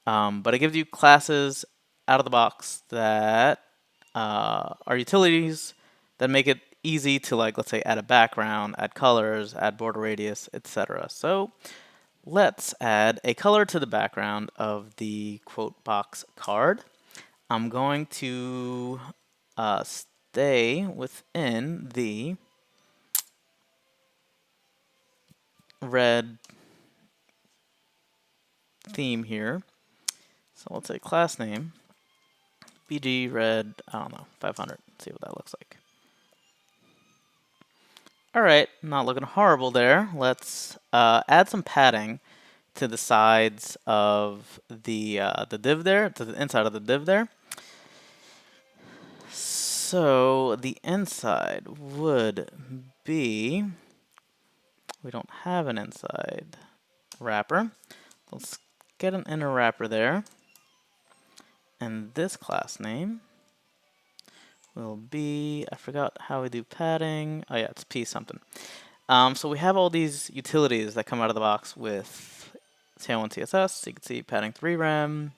but it gives you classes out of the box that are utilities that make it easy to, like, let's say, add a background, add colors, add border radius, etc. So let's add a color to the background of the quote box card. I'm going to stay within the red theme here. So let's say class name, BG red, I don't know, 500. See what that looks like. Alright, not looking horrible there. Let's add some padding to the sides of the div there, to the inside of the div there. So the inside would be, we don't have an inside wrapper. Let's get an inner wrapper there. And this class name will be, I forgot how we do padding. Oh yeah, it's p something. So we have all these utilities that come out of the box with Tailwind CSS. So you can see padding 3rem.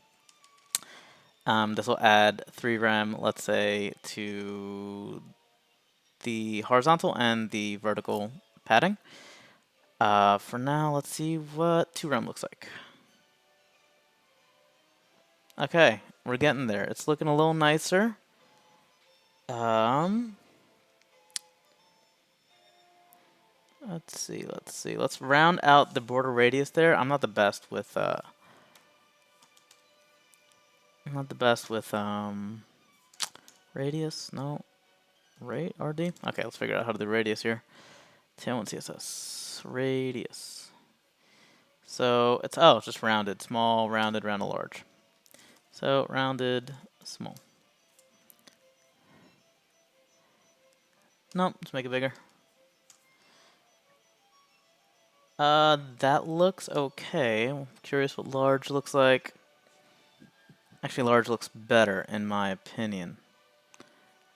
This will add 3rem, let's say, to the horizontal and the vertical padding. For now, let's see what 2rem looks like. Okay, we're getting there. It's looking a little nicer. Let's see. Let's round out the border radius there. I'm not the best with radius. No, RD. Okay, let's figure out how to do radius here. Tailwind CSS radius. So it's just rounded, small, rounded, rounded, large. So rounded, small. Nope, let's make it bigger. That looks okay. I'm curious what large looks like. Actually, large looks better in my opinion.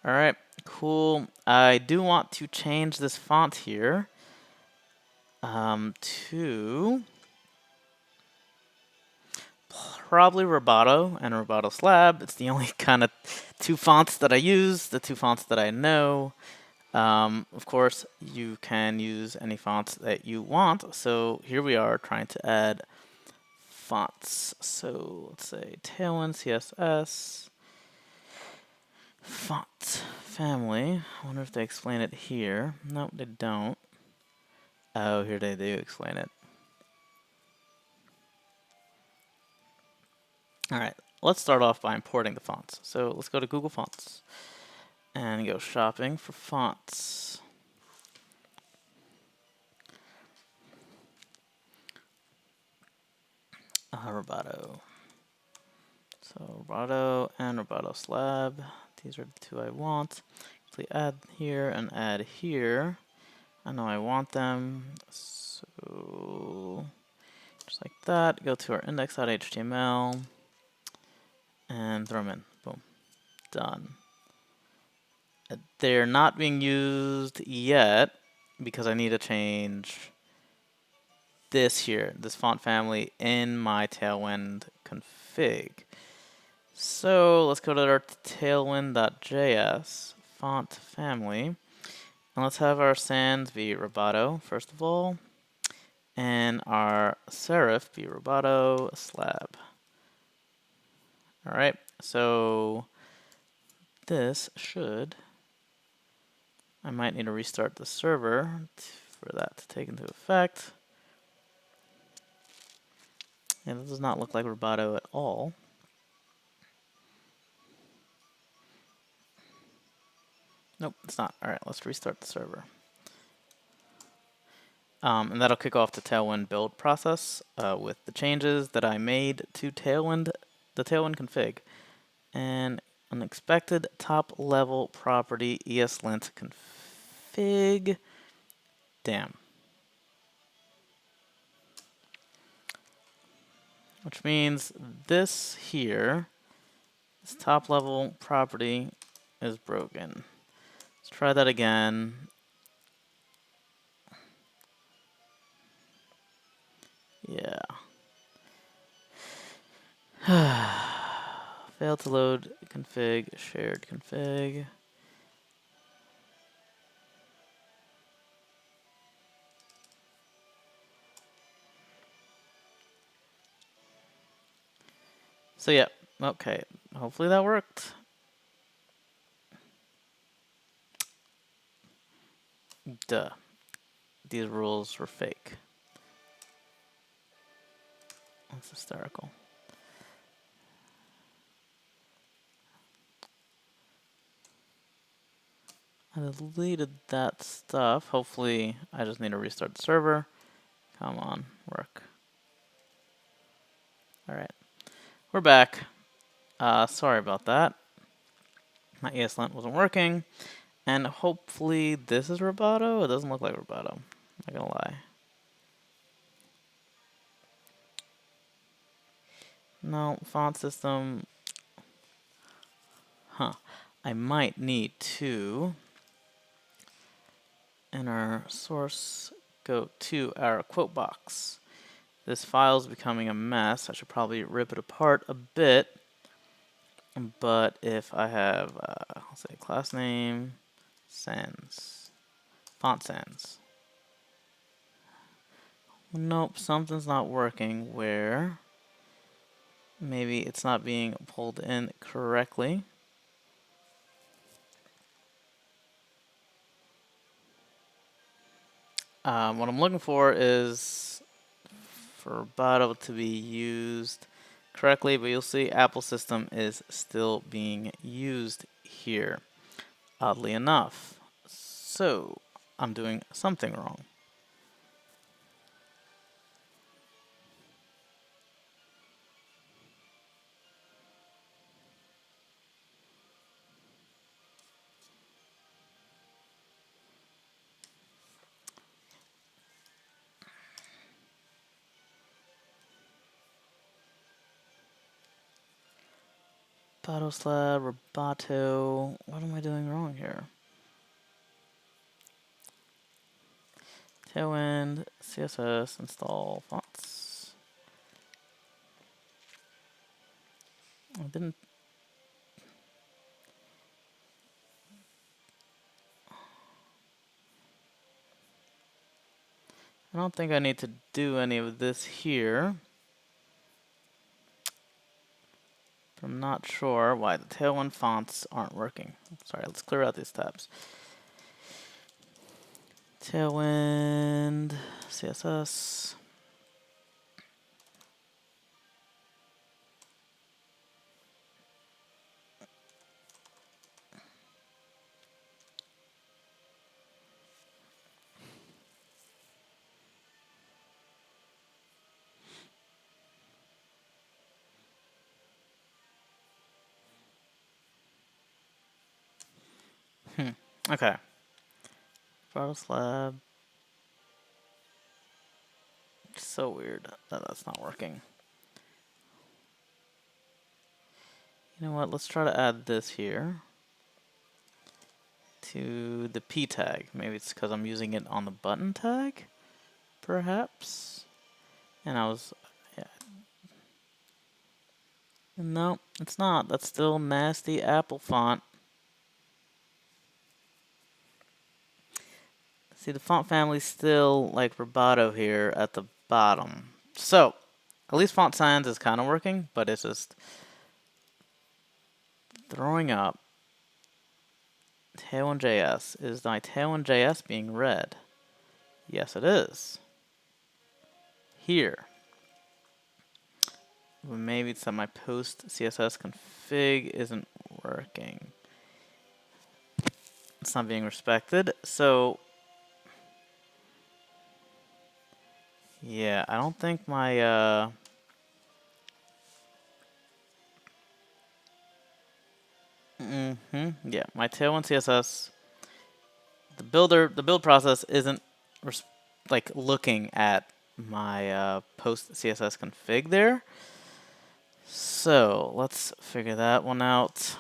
Alright, cool. I do want to change this font here to probably Roboto and Roboto Slab. It's the only kind of 2 fonts that I use, the 2 fonts that I know. Of course, you can use any fonts that you want. So here we are trying to add fonts. So let's say Tailwind CSS font family. I wonder if they explain it here. No, they don't. Oh, here they do explain it. Alright, let's start off by importing the fonts. So let's go to Google Fonts and go shopping for fonts. Roboto. So Roboto and Roboto Slab. These are the 2 I want. Actually add here and add here. I know I want them. So just like that. Go to our index.html and throw them in. Boom. Done. They're not being used yet because I need to change this here, this font family in my Tailwind config. So let's go to our tailwind.js font family, and let's have our sans be Roboto first of all, and our serif be Roboto Slab. All right, so this should. I might need to restart the server for that to take into effect. And this does not look like Roboto at all. Nope, it's not. All right, let's restart the server. And that'll kick off the Tailwind build process with the changes that I made to Tailwind, the Tailwind config. And unexpected top level property ESLint config. Damn. Which means this here, this top level property is broken. Let's try that again. Yeah. Failed to load config, shared config. So yeah, okay. Hopefully that worked. Duh. These rules were fake. That's hysterical. I deleted that stuff. Hopefully, I just need to restart the server. Come on, work. Alright, we're back. Sorry about that. My ESLint wasn't working. And hopefully this is Roboto. It doesn't look like Roboto. Not gonna lie. No, font system. Huh. I might need to, in our source, go to our quote box. This file is becoming a mess. I should probably rip it apart a bit. But if I have, I'll say class name, sans, font sans. Nope, something's not working where maybe it's not being pulled in correctly. What I'm looking for is for Roboto to be used correctly, but you'll see Apple system is still being used here, oddly enough. So I'm doing something wrong. Roboto slab, Roboto. What am I doing wrong here? Tailwind CSS install fonts. I didn't. I don't think I need to do any of this here. I'm not sure why the Tailwind fonts aren't working. Sorry, let's clear out these tabs. Tailwind CSS. Okay. Roboto slab. So weird that that's not working. You know what? Let's try to add this here to the P tag. Maybe it's because I'm using it on the button tag, perhaps. And I was, yeah. No, it's not. That's still nasty Apple font. See, the font family's still like Roboto here at the bottom. So, at least font sans is kind of working, but it's just throwing up. Tailwind.js. Is my Tailwind.js being read? Yes, it is. Here. But maybe it's that my post CSS config isn't working. It's not being respected. So, yeah, I don't think my yeah, my Tailwind CSS, the build process isn't like looking at my post CSS config there. So let's figure that one out.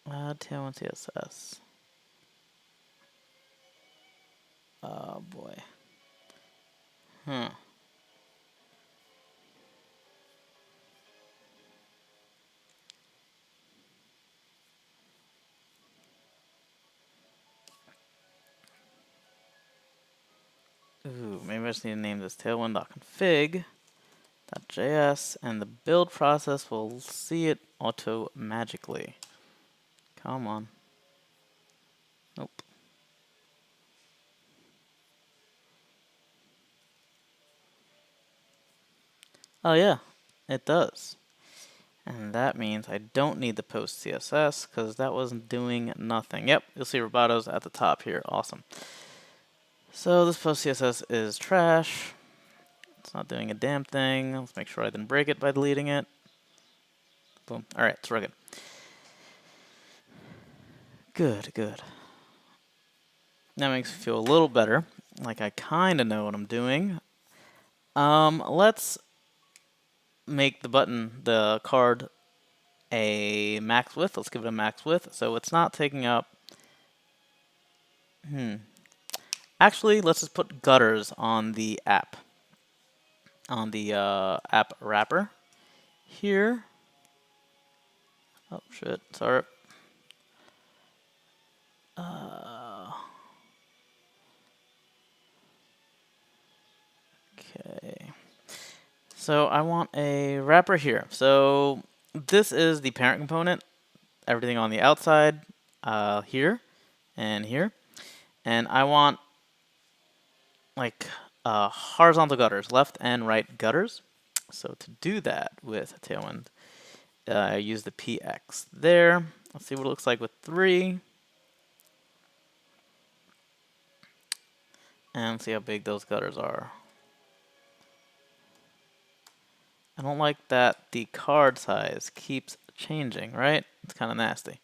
Add Tailwind CSS. Oh boy. Ooh, maybe I just need to name this tailwind.config.js, and the build process will see it auto magically. Come on. Nope. Oh yeah, it does. And that means I don't need the post CSS because that wasn't doing nothing. Yep, you'll see Roboto's at the top here. Awesome. So this post CSS is trash. It's not doing a damn thing. Let's make sure I didn't break it by deleting it. Boom. All right, it's working. Good, good. That makes me feel a little better. Like I kind of know what I'm doing. Let's make the button, the card, a max width. Let's give it a max width so it's not taking up. Actually, let's just put gutters on the app. On the app wrapper here. Oh shit, sorry. Okay. So I want a wrapper here. So this is the parent component. Everything on the outside here and here. And I want like horizontal gutters, left and right gutters. So to do that with Tailwind, I use the PX there. Let's see what it looks like with 3. And see how big those gutters are. I don't like that the card size keeps changing, right? It's kind of nasty.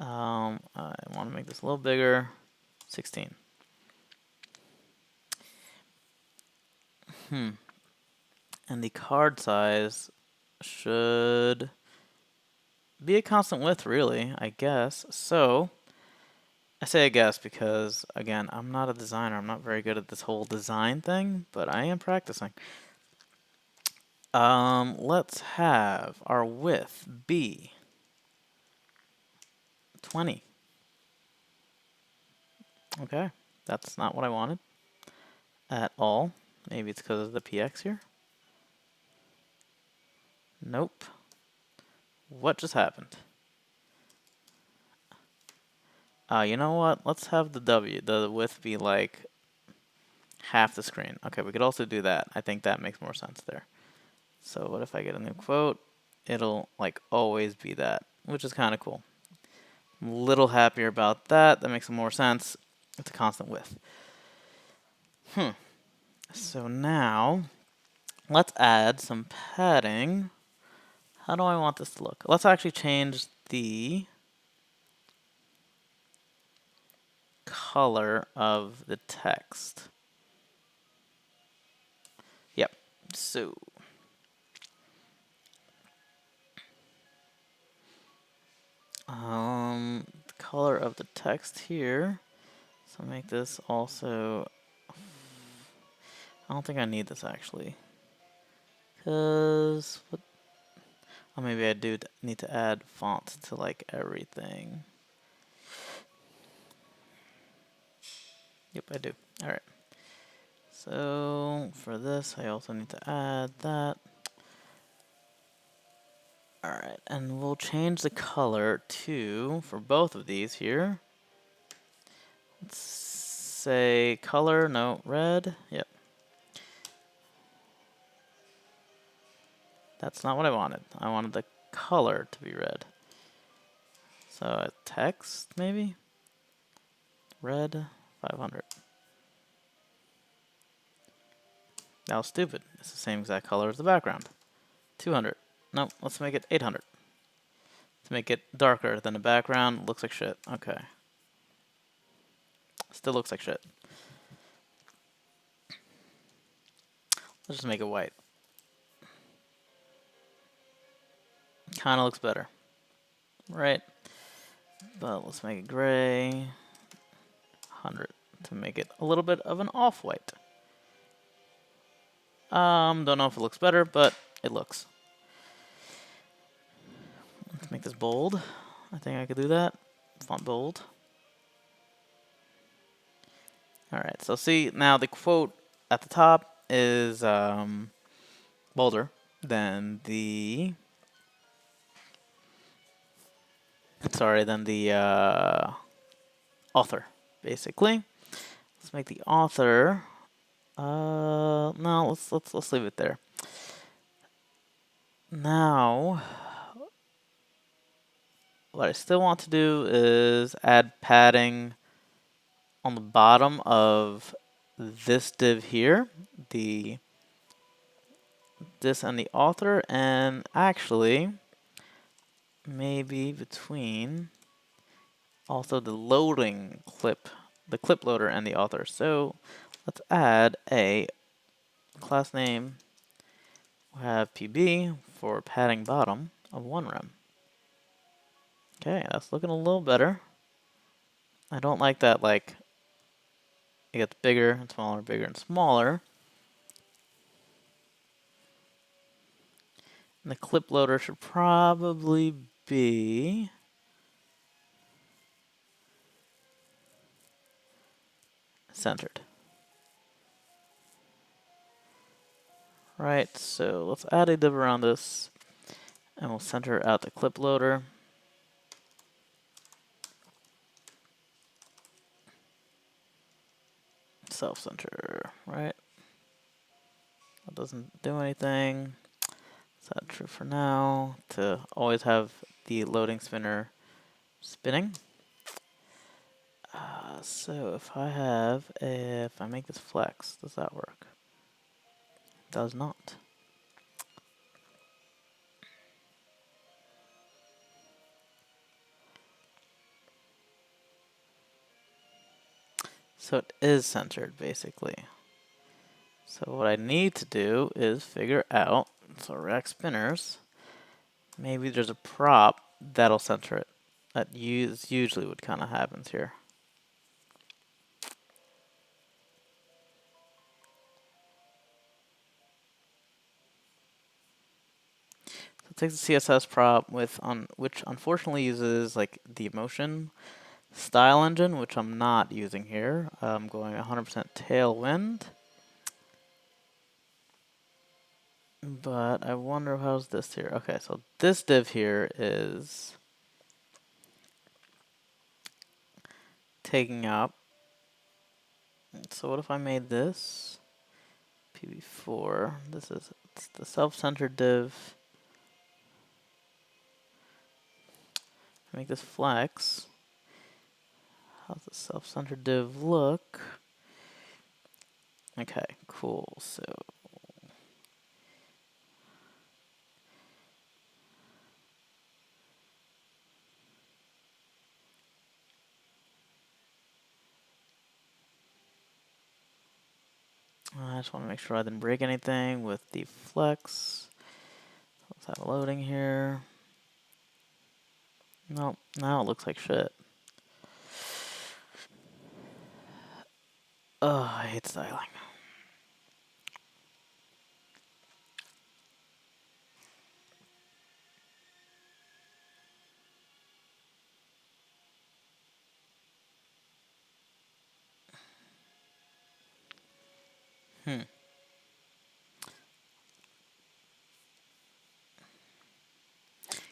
I want to make this a little bigger. 16. And the card size should be a constant width, really, I guess. So, I say I guess because, again, I'm not a designer. I'm not very good at this whole design thing, but I am practicing. Let's have our width be 20. Okay, that's not what I wanted at all. Maybe it's because of the PX here. Nope. What just happened? You know what? Let's have the width be like half the screen. Okay, we could also do that. I think that makes more sense there. So what if I get a new quote? It'll like always be that, which is kind of cool. I'm a little happier about that. That makes more sense. It's a constant width. So now let's add some padding. How do I want this to look? Let's actually change the color of the text. Yep. So the color of the text here. So make this also. I don't think I need this actually, cause what? Oh, maybe I do need to add fonts to like everything. Yep, I do. All right. So for this, I also need to add that. All right, and we'll change the color to, for both of these here. Let's say color, no, red. Yep. That's not what I wanted. I wanted the color to be red. So text, maybe? Red, 500. That was stupid. It's the same exact color as the background. 200. Nope, let's make it 800. To make it darker than the background, looks like shit. Okay. Still looks like shit. Let's just make it white. Kinda looks better. Right? But let's make it gray. 100 to make it a little bit of an off-white. Don't know if it looks better, but it looks. Let's make this bold. I think I could do that. Font bold. Alright, so see, now the quote at the top is bolder than the author, basically. Let's make the author No, let's leave it there. Now, what I still want to do is add padding on the bottom of this div here, this and the author, and actually maybe between also the loading clip, the clip loader and the author. So let's add a class name. We'll have PB for padding bottom of 1rem. Okay, that's looking a little better. I don't like that, like, it gets bigger and smaller, bigger and smaller. And the clip loader should probably be centered. Right, so let's add a div around this, and we'll center out the clip loader. Self-center, right? That doesn't do anything. Is that true for now? To always have the loading spinner spinning. So if I make this flex, does that work? Does not. So it is centered, basically. So what I need to do is figure out, so rack spinners, maybe there's a prop that'll center it. That is usually what kind of happens here. So it takes a CSS prop which unfortunately uses like the emotion style engine, which I'm not using here. I'm going 100% Tailwind. But I wonder how's this here. Okay, so this div here is taking up. So what if I made this PB4? It's the self-centered div. Make this flex. How's the self-centered div look? Okay, cool. So I just want to make sure I didn't break anything with the flex. Let's have a loading here. Nope, now it looks like shit. Oh, I hate styling.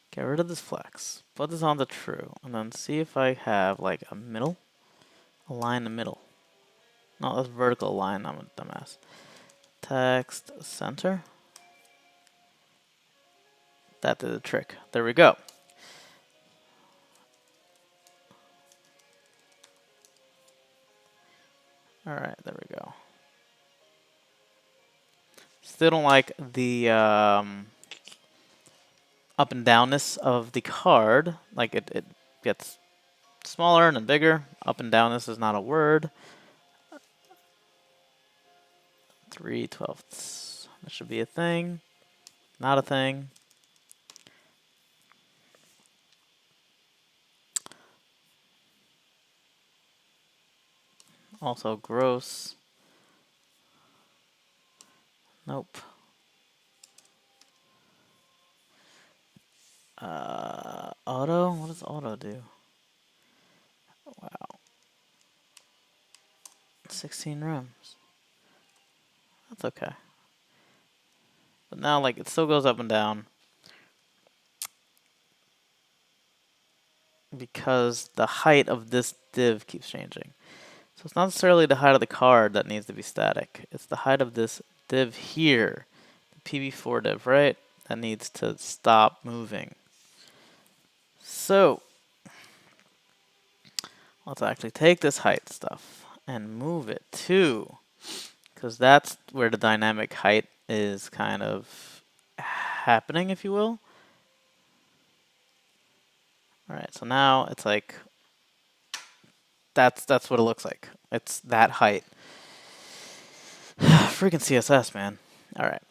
Get rid of this flex. Put this on the true, and then see if I have like a line in the middle. No, that's vertical line. I'm a dumbass. Text center. That did the trick. There we go. All right, there we go. Still don't like the up and downness of the card. Like it gets smaller and then bigger. Up and downness is not a word. 3/12. That should be a thing. Not a thing. Also gross. Nope. Auto? What does auto do? Wow. 16 rems. That's okay. But now, like, it still goes up and down because the height of this div keeps changing. So it's not necessarily the height of the card that needs to be static. It's the height of this div here, the PB4 div, right? That needs to stop moving. So let's actually take this height stuff and move it to, because that's where the dynamic height is kind of happening, if you will. All right, so now it's like that's what it looks like. It's that height. Freaking CSS, man. All right.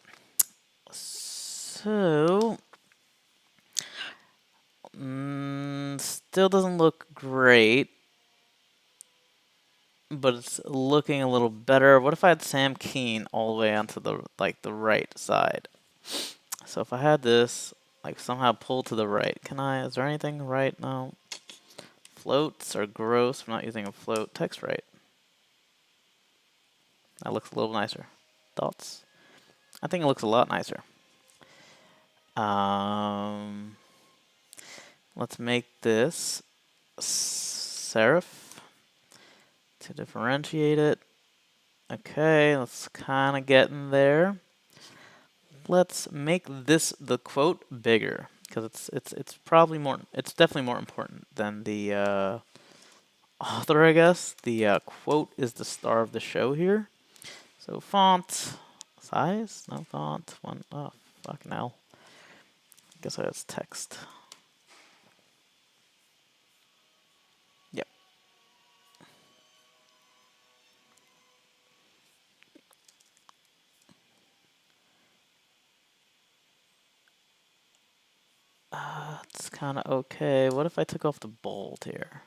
So still doesn't look great, but it's looking a little better. What if I had Sam Keen all the way onto the the right side? So if I had this like somehow pulled to the right, can I? Is there anything right? No. Floats are gross. I'm not using a float. Text right. That looks a little nicer. Thoughts? I think it looks a lot nicer. Let's make this serif to differentiate it. Okay, let's kind of get in there. Let's make this the quote bigger because it's probably more. It's definitely more important than the author, I guess. The quote is the star of the show here. So font size, no font one. Oh, fucking hell. I guess that's text. Yep. It's kind of okay. What if I took off the bold here?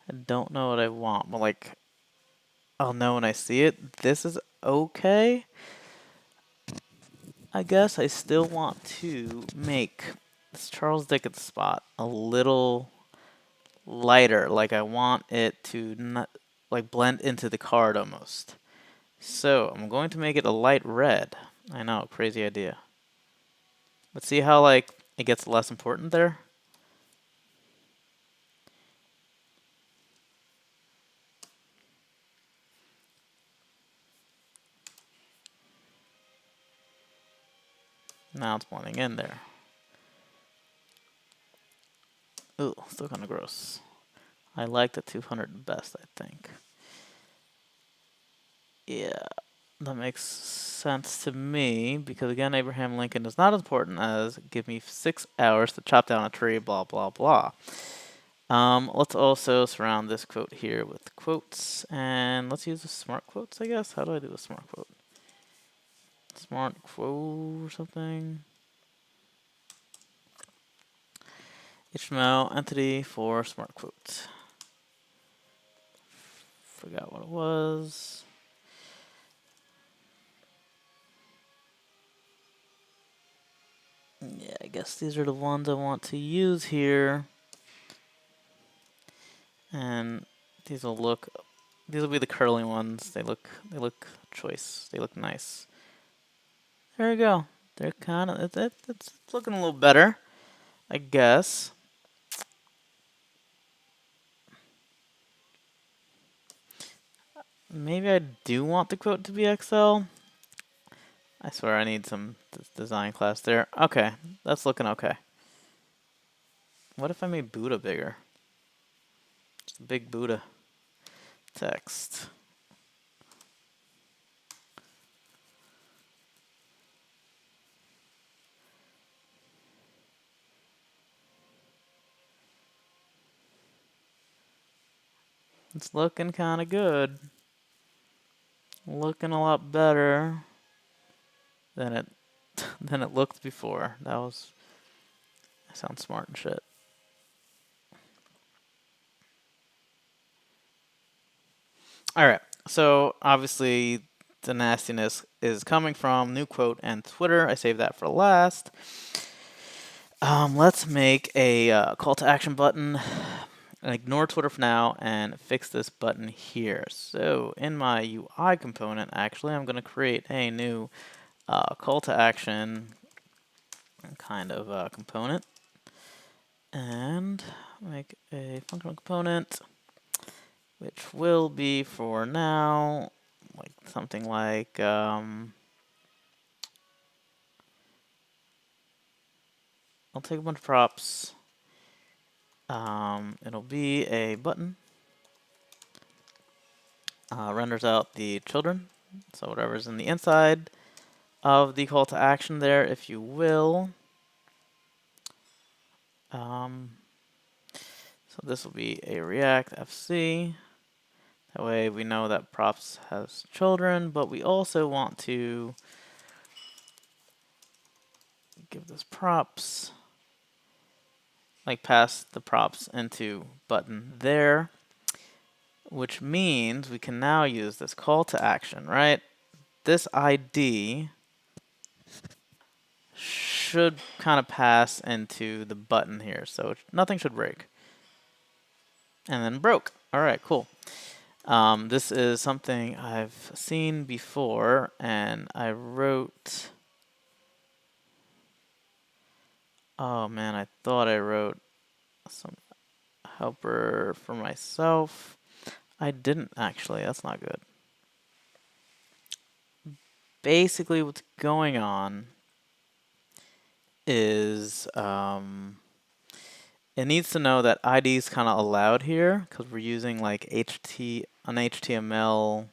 I don't know what I want, but like, I'll know when I see it. This is okay. I guess I still want to make this Charles Dickens spot a little lighter. Like I want it to not like blend into the card almost. So I'm going to make it a light red. I know, crazy idea. But see how like it gets less important there? Now it's blending in there. Ooh, still kind of gross. I like the 200 best, I think. Yeah, that makes sense to me because again, Abraham Lincoln is not as important as give me 6 hours to chop down a tree, blah, blah, blah. Let's also surround this quote here with quotes, and let's use the smart quotes, I guess. How do I do a smart quote? Smart quote or something. HTML entity for smart quote. Forgot what it was. Yeah, I guess these are the ones I want to use here. And these will be the curly ones. They look choice. They look nice. There you go. They're kind of, it's looking a little better, I guess. Maybe I do want the quote to be XL. I swear I need some design class there. Okay, that's looking okay. What if I made Buddha bigger? Just a big Buddha text. It's looking kind of good. Looking a lot better than it than it looked before. That sounds smart and shit. All right. So obviously the nastiness is coming from new quote and Twitter. I saved that for last. Let's make a call to action button. Ignore Twitter for now and fix this button here. So in my UI component, actually, I'm going to create a new call to action kind of component, and make a functional component, which will be for now like something like I'll take a bunch of props. It'll be a button. Renders out the children, so whatever's in the inside of the call to action there, if you will. So this will be a React FC. That way we know that props has children, but we also want to give this props, like pass the props into button there, which means we can now use this call to action, right? This ID should kind of pass into the button here, so nothing should break. And then broke. All right, cool. This is something I've seen before, and I wrote... Oh man, I thought I wrote some helper for myself. I didn't actually, that's not good. Basically what's going on is it needs to know that ID is kind of allowed here because we're using like an HTML,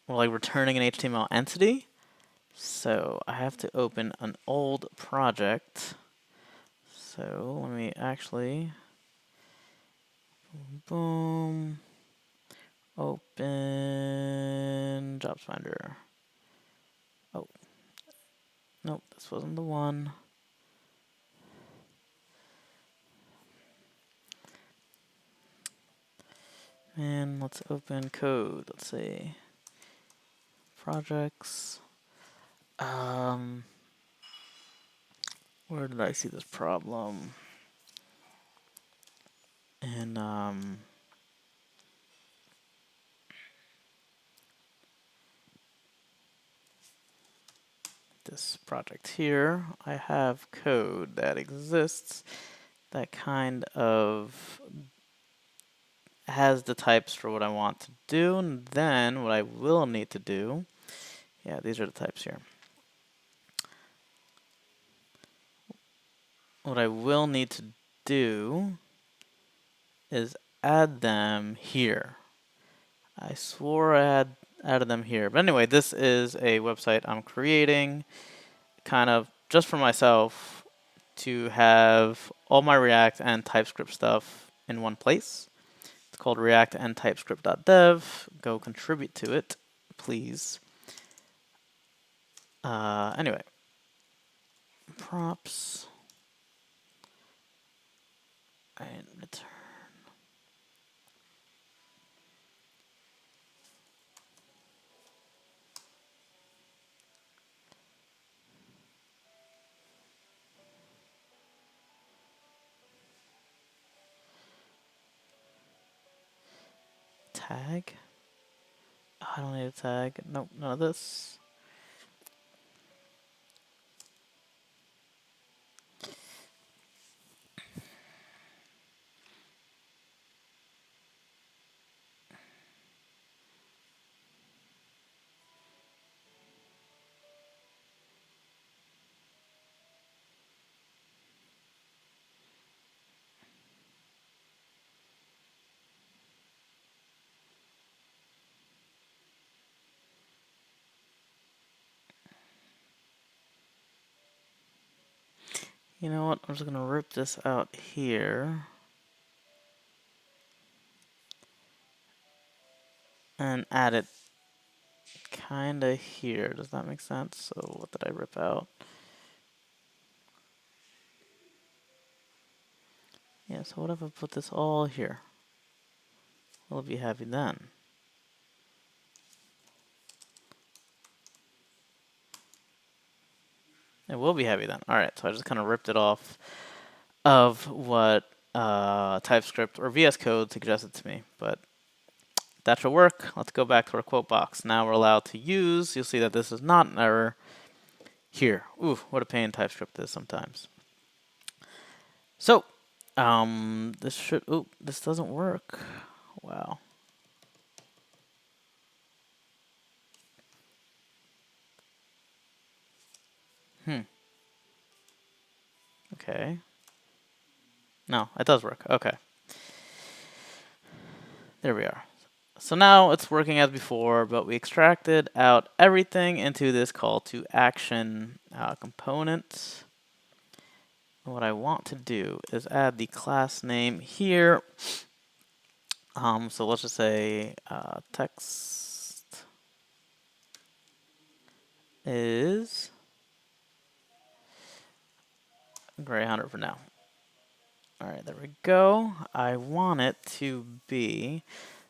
we're like returning an HTML entity. So I have to open an old project. So let me actually, boom, open Jobs Finder. Oh, nope, this wasn't the one. And let's open code. Let's see, projects. Where did I see this problem? And this project here, I have code that exists that kind of has the types for what I want to do, and then what I will need to do, yeah, these are the types here. What I will need to do is add them here. I swore I had added them here. But anyway, this is a website I'm creating kind of just for myself to have all my React and TypeScript stuff in one place. It's called React and TypeScript.dev. Go contribute to it, please. Anyway, props and return. Tag? Oh, I don't need a tag. Nope, none of this. You know what? I'm just gonna rip this out here and add it kinda here. Does that make sense? So what did I rip out? Yeah, so what if I put this all here? We'll be happy then. It will be heavy then. Alright, so I just kind of ripped it off of what TypeScript or VS Code suggested to me, but that should work. Let's go back to our quote box. Now we're allowed to use, you'll see that this is not an error here. Ooh, what a pain TypeScript is sometimes. So, this doesn't work. Wow. Okay. No, it does work. Okay. There we are. So now it's working as before, but we extracted out everything into this call to action component. And what I want to do is add the class name here. So let's just say text is Greyhound for now. All right, there we go. I want it to be,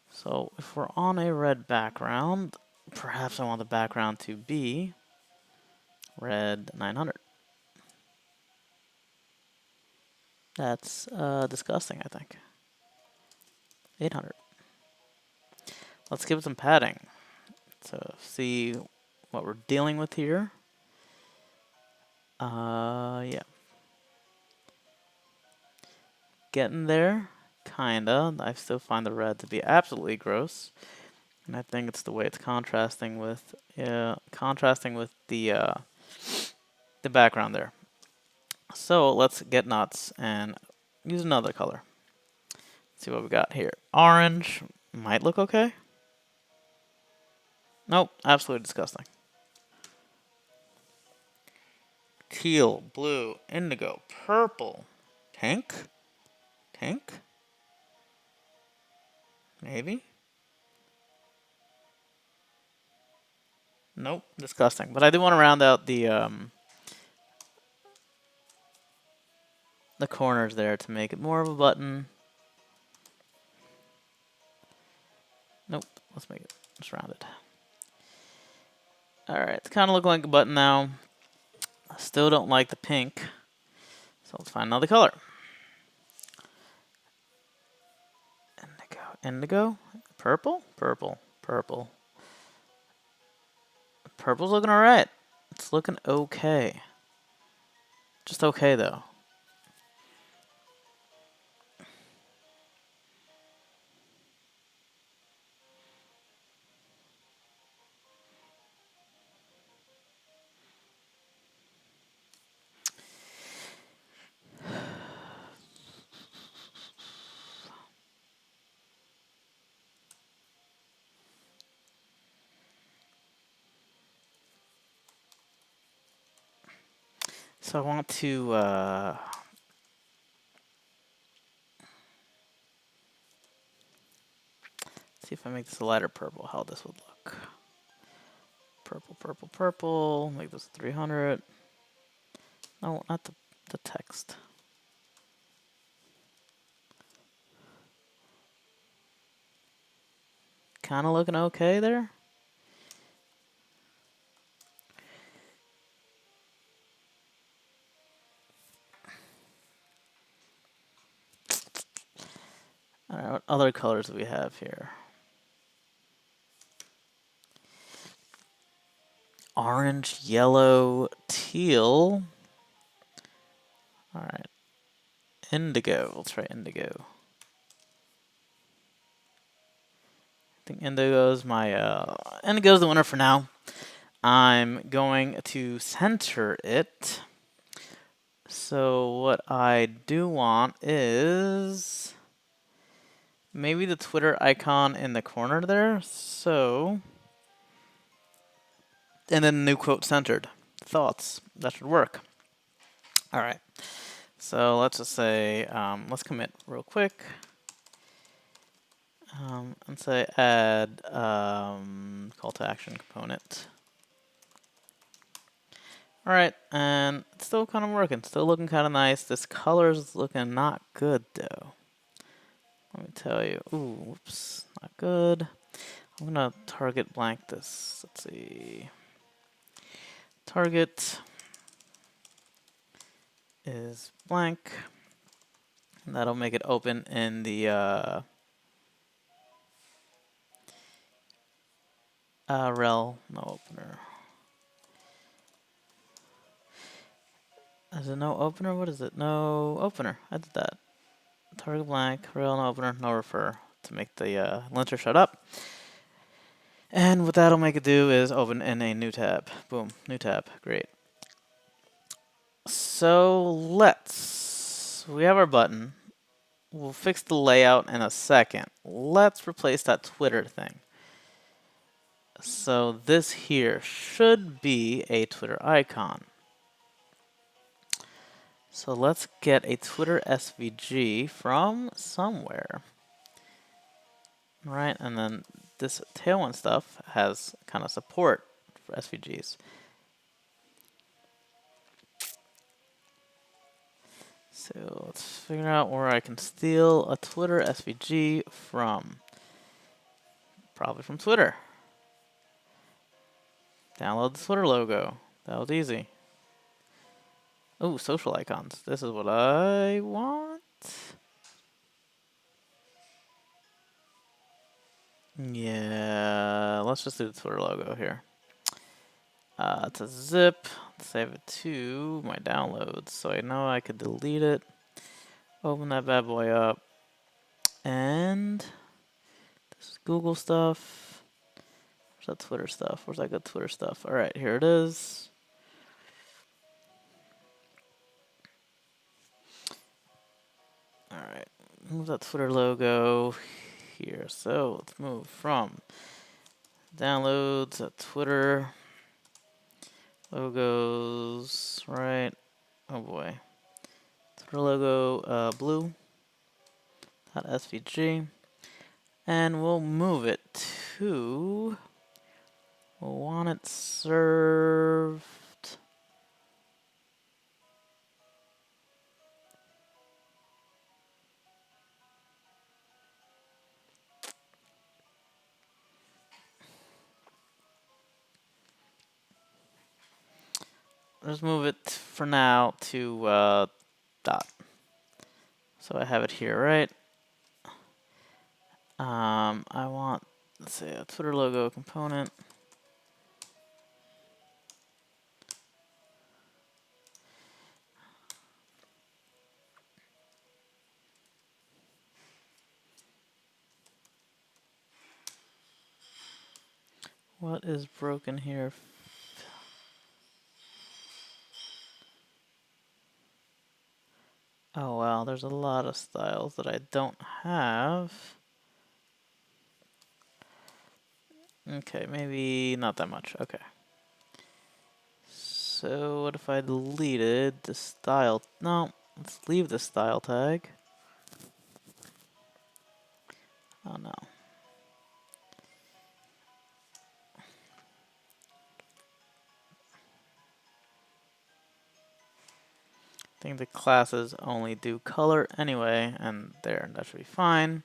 so if we're on a red background, perhaps I want the background to be red 900. That's disgusting, I think. 800. Let's give it some padding to see what we're dealing with here. Yeah. Getting there, kinda. I still find the red to be absolutely gross, and I think it's the way it's contrasting with the background there. So let's get nuts and use another color. Let's see what we got here. Orange might look okay. Nope, absolutely disgusting. Teal, blue, indigo, purple, pink. Pink? Maybe? Nope, disgusting. But I do want to round out the corners there to make it more of a button. Nope, let's make it just rounded. Alright, it's kind of looking like a button now. I still don't like the pink. So let's find another color. Indigo. Indigo? Purple? Purple. Purple. Purple's looking alright. It's looking okay. Just okay, though. So I want to see if I make this a lighter purple, how this would look. Purple, purple, purple. Make this 300. No, not the text. Kind of looking okay there. Alright, what other colors do we have here? Orange, yellow, teal. Alright. Indigo. We'll try indigo. I think indigo's indigo's the winner for now. I'm going to center it. So what I do want is maybe the Twitter icon in the corner there. So, and then a new quote centered. Thoughts. That should work. All right. So let's just say, let's commit real quick. And say add call to action component. All right, and it's still kind of working. Still looking kind of nice. This color is looking not good though. Let me tell you. Ooh, whoops, not good. I'm gonna target blank this. Let's see. Target is blank, and that'll make it open in the Rel, no opener. Is it no opener? What is it? No opener. I did that. Target blank, rel, no opener, no refer to make the linter shut up. And what that'll make it do is open in a new tab. Boom, new tab. Great. So we have our button. We'll fix the layout in a second. Let's replace that Twitter thing. So this here should be a Twitter icon. So let's get a Twitter SVG from somewhere. Right, and then this Tailwind stuff has kind of support for SVGs. So let's figure out where I can steal a Twitter SVG from. Probably from Twitter. Download the Twitter logo. That was easy. Oh, social icons. This is what I want. Yeah, let's just do the Twitter logo here. It's a zip. Save it to my downloads so I know I could delete it. Open that bad boy up. And this is Google stuff. Where's that Twitter stuff? Where's that good Twitter stuff? Alright, here it is. Alright, move that Twitter logo here. So let's move from downloads at Twitter logos, right? Oh boy. Twitter logo, blue. .svg. And we'll move it to, we'll want it served. Let's move it for now to dot. So I have it here, right? I want, let's say, a Twitter logo component. What is broken here? Oh wow, there's a lot of styles that I don't have. Okay, maybe not that much. Okay. So what if I deleted the style? No, let's leave the style tag. Oh no. I think the classes only do color anyway, and there, that should be fine.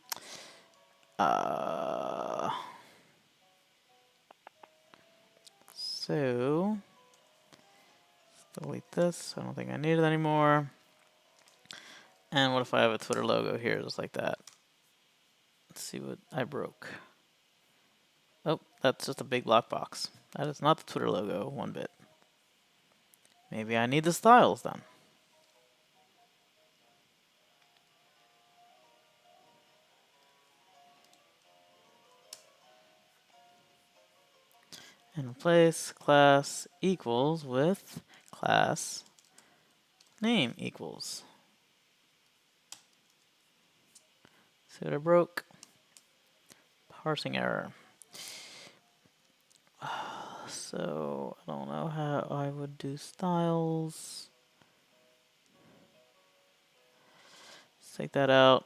So delete this. I don't think I need it anymore. And what if I have a Twitter logo here, just like that? Let's see what I broke. Oh, that's just a big block box. That is not the Twitter logo one bit. Maybe I need the styles then. And replace class equals with class name equals. See what I broke? Parsing error. So I don't know how I would do styles. Let's take that out.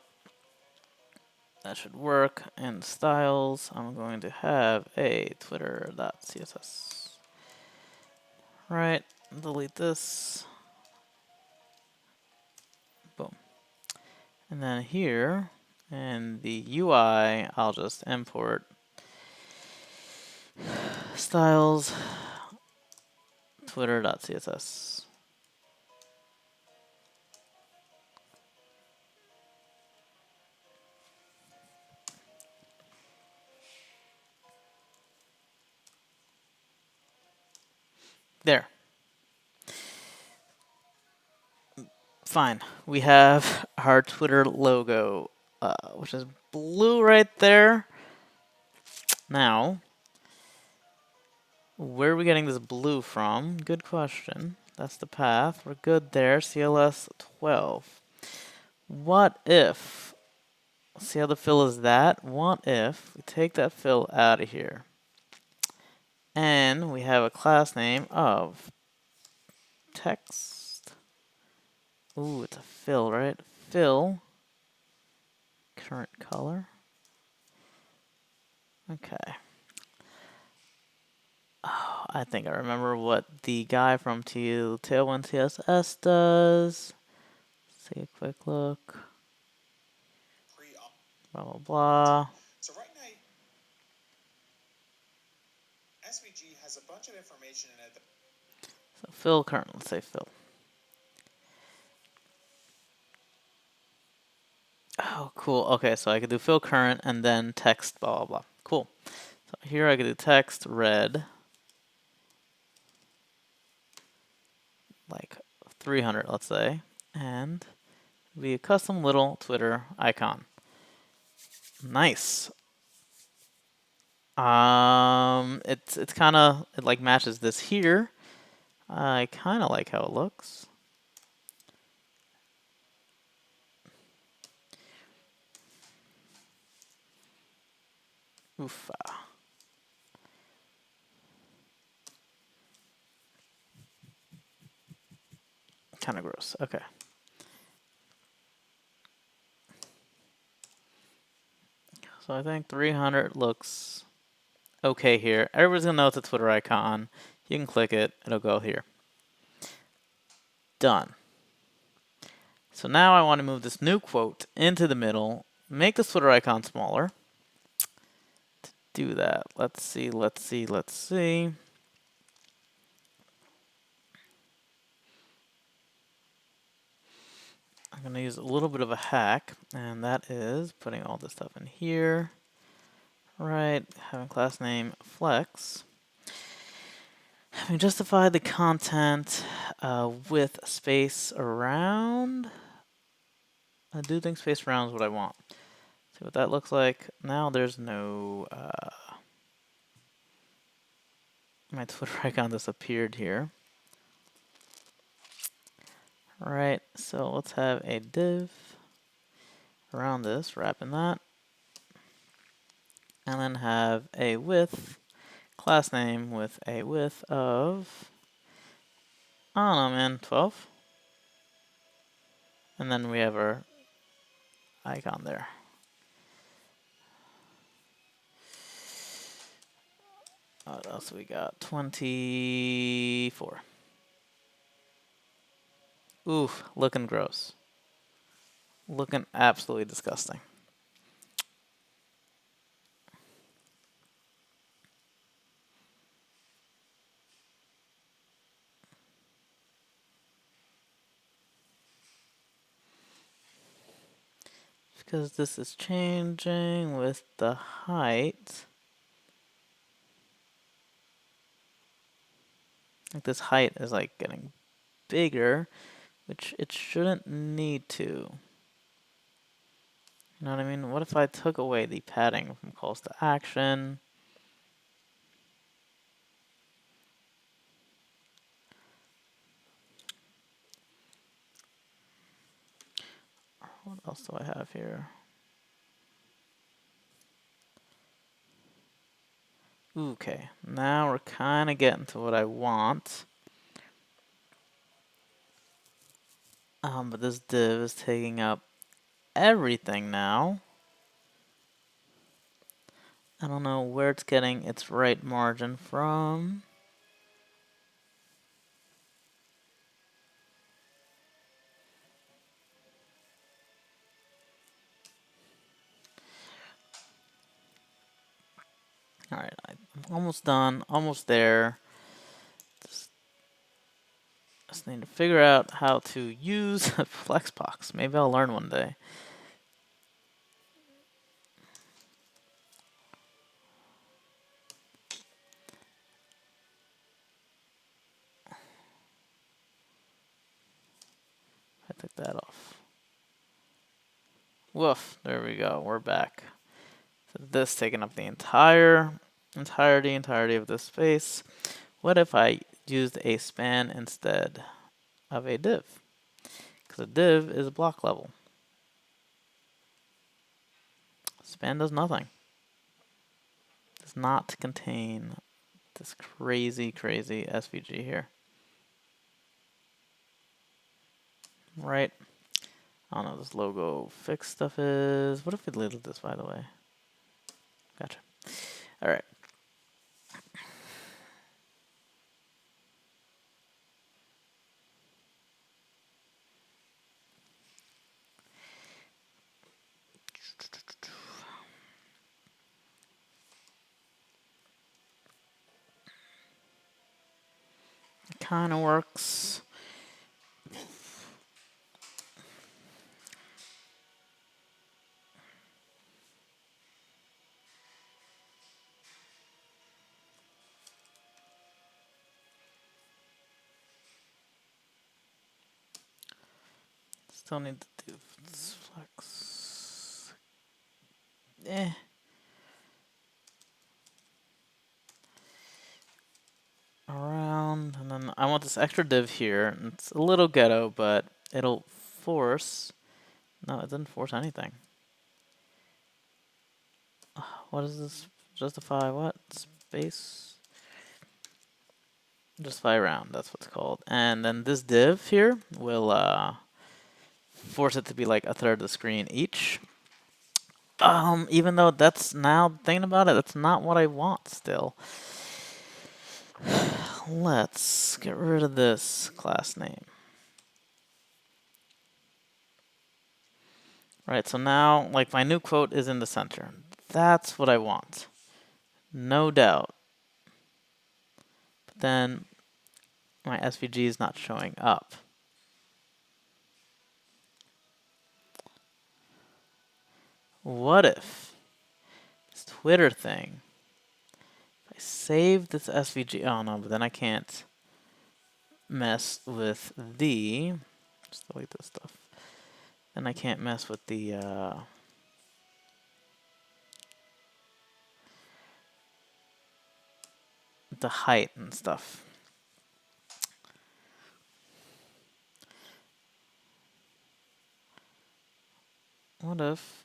That should work. And styles, I'm going to have a twitter.css. Right, delete this. Boom. And then here, in the UI, I'll just import styles twitter.css. There. Fine. We have our Twitter logo, which is blue right there. Now, where are we getting this blue from? Good question. That's the path. We're good there. CLS 12. What if, see how the fill is that? What if we take that fill out of here and we have a class name of text. Ooh, it's a fill, right? Fill, current color. Okay. Oh, I think I remember what the guy from Tailwind CSS does. Let's take a quick look. Blah, blah, blah. So right now, SVG has a bunch of information in it. So fill current, let's say fill. Oh, cool. Okay, so I could do fill current and then text, blah, blah, blah. Cool. So here I could do text red, like 300, let's say, and be a custom little Twitter icon. Nice. It's kind of, it like matches this here. I kind of like how it looks. Oof. Kind of gross. Okay. So I think 300 looks okay here. Everybody's gonna know it's a Twitter icon. You can click it, it'll go here. Done. So now I want to move this new quote into the middle, make this Twitter icon smaller. To do that, let's see. I'm going to use a little bit of a hack, and that is putting all this stuff in here. Right, having class name flex. Having justified the content with space around. I do think space around is what I want. See what that looks like. Now there's no... my Twitter icon disappeared here. Alright, so let's have a div around this, wrapping that. And then have a width, class name with a width of, I don't know, man, 12. And then we have our icon there. What else we got? 24. Oof, looking gross. Looking absolutely disgusting. Because this is changing with the height. Like this height is like getting bigger, which it shouldn't need to. You know what I mean? What if I took away the padding from calls to action? What else do I have here? Okay, now we're kind of getting to what I want. But this div is taking up everything now. I don't know where it's getting its right margin from. Alright, I'm almost done, almost there. Just need to figure out how to use Flexbox. Maybe I'll learn one day. that off. Woof, there we go, we're back. So this taking up the entirety of this space. What if I used a span instead of a div? Because a div is block level. Span does nothing. Does not contain this crazy SVG here. Right? I don't know what this logo fix stuff is. What if we deleted this, by the way? Gotcha. All right. It kind of works. Still need to do flex. Around, and then I want this extra div here. And it's a little ghetto, but it'll force. No, it didn't force anything. What is this? Justify what? Space? Justify round, that's what it's called. And then this div here will force it to be like a third of the screen each. Even though that's, now thinking about it, that's not what I want still. Let's get rid of this class name. Right, so now, like, my new quote is in the center. That's what I want. No doubt. But then my SVG is not showing up. What if this Twitter thing, if I save this SVG, oh no, but then I can't mess with the, just delete this stuff. Then I can't mess with the height and stuff. What if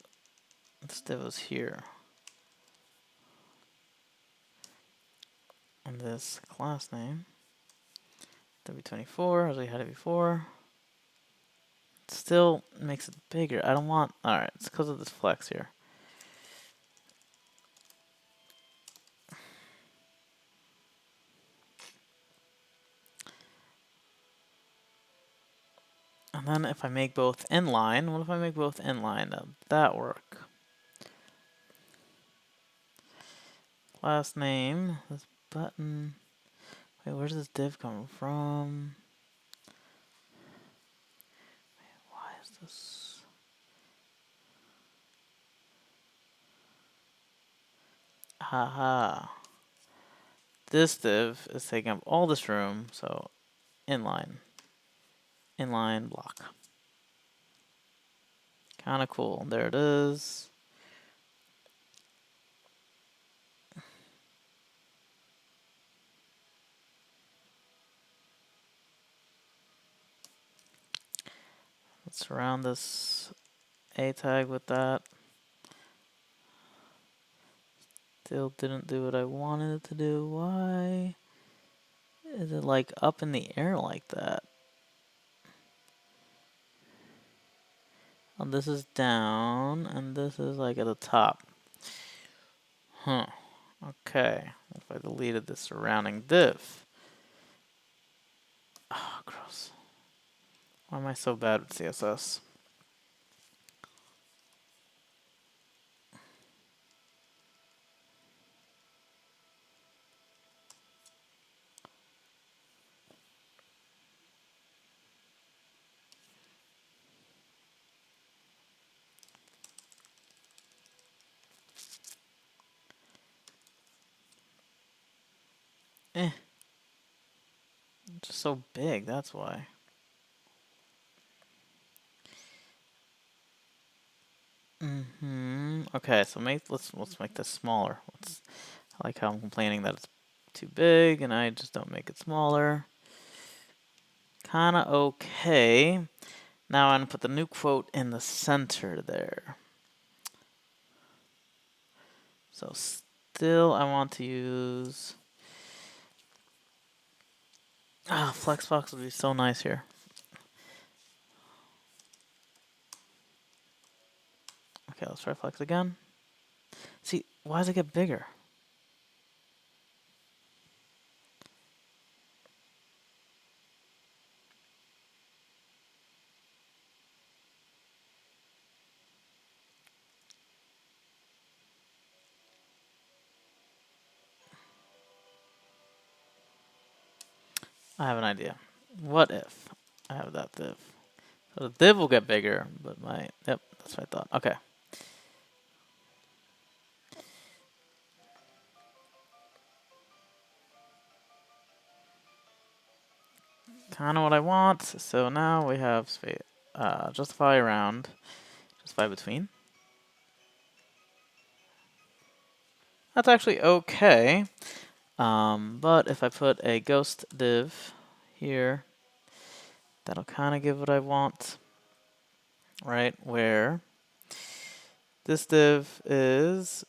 this div was here? And this class name, W24, as we had it before. It still makes it bigger. I don't want, alright, it's because of this flex here. And then if I make both inline, what if I make both inline? Now that work. Last name, this button. Wait, where's this div coming from? Wait, why is this? Haha. This div is taking up all this room, so inline. Inline block. Kinda cool. There it is. Let's surround this A tag with that. Still didn't do what I wanted it to do. Why is it like up in the air like that? And this is down, and this is like at the top. Huh. Okay. If I deleted the surrounding div. Oh, gross. Why am I so bad with CSS? It's just so big, that's why. Okay, so let's make this smaller. I like how I'm complaining that it's too big, and I just don't make it smaller. Kinda okay. Now I'm gonna put the new quote in the center there. So still I want to use... Flexbox would be so nice here. Okay, let's try flex again. See, why does it get bigger? I have an idea. What if I have that div? So the div will get bigger, but yep, that's what I thought. Okay. Kind of what I want. So now we have justify around, justify between. That's actually okay. But if I put a ghost div here, that'll kind of give what I want, right? Where this div is,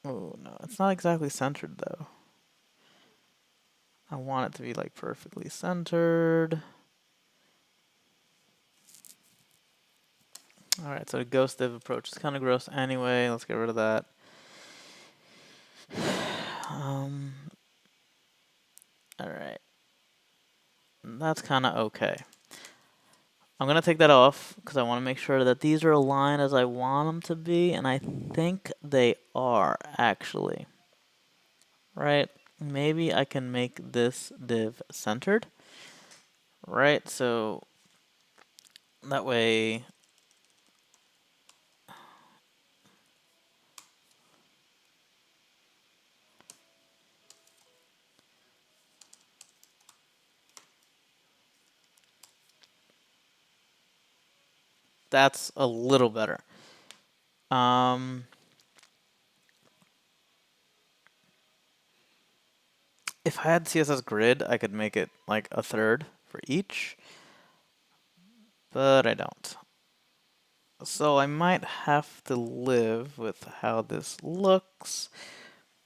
oh no, it's not exactly centered though. I want it to be like perfectly centered. All right, so the ghost div approach is kind of gross anyway. Let's get rid of that. All right, that's kind of okay. I'm going to take that off because I want to make sure that these are aligned as I want them to be, and I think they are actually. Right? Maybe I can make this div centered. Right? So that way that's a little better. If I had CSS grid, I could make it like a third for each, but I don't. So I might have to live with how this looks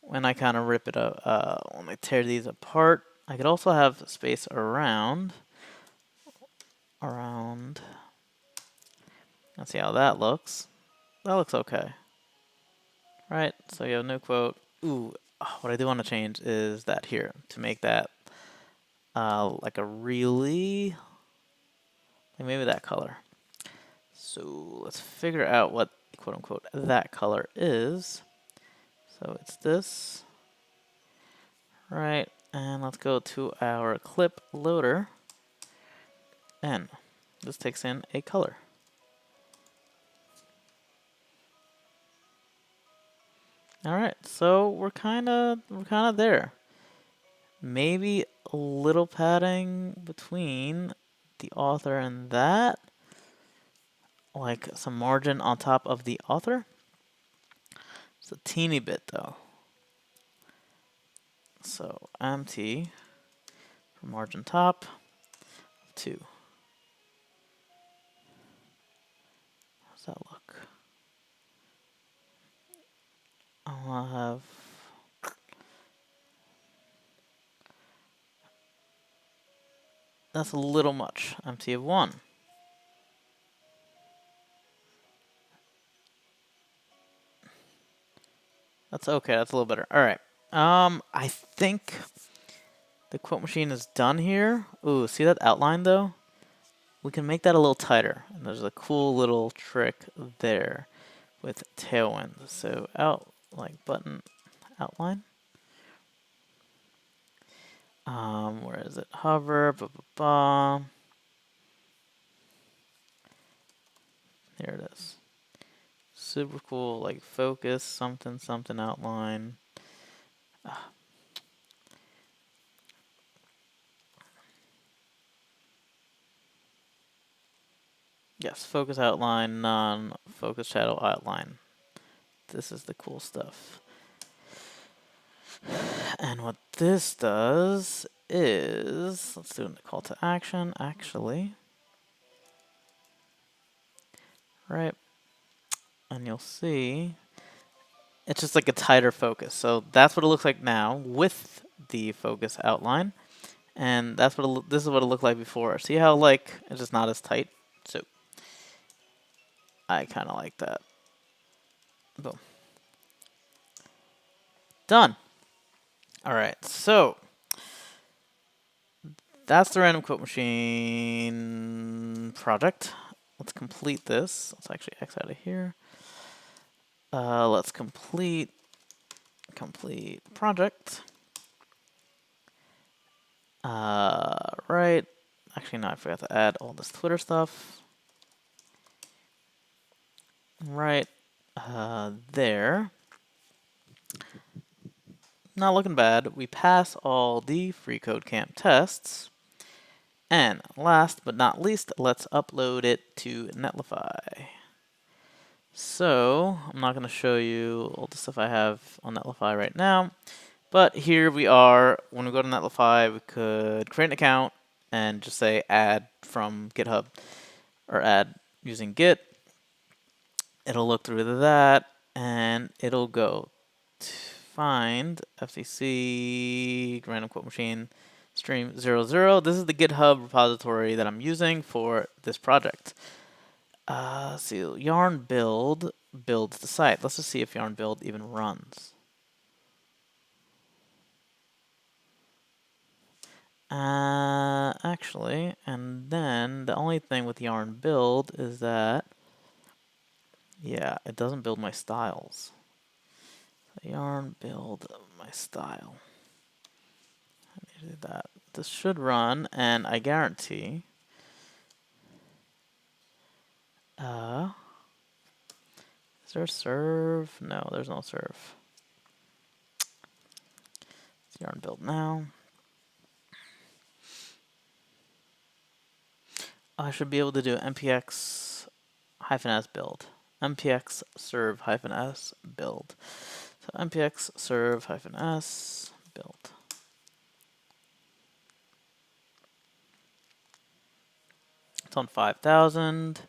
when I kind of rip it up, when I tear these apart. I could also have space around. Let's see how that looks. That looks okay. Right, so you have a new quote. Ooh, what I do want to change is that here, to make that like a really, like maybe that color. So let's figure out what quote unquote that color is. So it's this, right? And let's go to our clip loader, and this takes in a color. All right, so we're kind of there. Maybe a little padding between the author and that, like some margin on top of the author. It's a teeny bit though. So empty for margin top 2. How's that look? I'll have that's a little much. Empty of 1. That's okay. That's a little better. All right. I think the quote machine is done here. Ooh, see that outline though? We can make that a little tighter. And there's a cool little trick there with Tailwind. So like button outline. Where is it? Hover. Here it is. Super cool. Like focus something outline. Yes, focus outline, none, focus shadow outline. This is the cool stuff. And what this does is, let's do a call to action, actually. Right. And you'll see it's just like a tighter focus. So that's what it looks like now with the focus outline. And that's what this is what it looked like before. See how like it's just not as tight? So I kind of like that. Boom. Done. All right. So that's the random quote machine project. Let's complete this. Let's actually X out of here. Let's complete project. Right. Actually, no, I forgot to add all this Twitter stuff. Right there. Not looking bad. We pass all the FreeCodeCamp tests. And last but not least, let's upload it to Netlify. So, I'm not going to show you all the stuff I have on Netlify right now. But here we are. When we go to Netlify, we could create an account and just say add from GitHub or add using Git. It'll look through that and it'll go to find FCC random quote machine stream 00. This is the GitHub repository that I'm using for this project. See, yarn build builds the site. Let's just see if yarn build even runs. Actually, and then the only thing with yarn build is that, yeah, it doesn't build my styles. So yarn build my style. I need to do that. This should run, and I guarantee. Is there a serve? No, there's no serve. It's yarn build now. I should be able to do npx-s build. npx serve-s build. So npx serve-s build. It's on 5,000.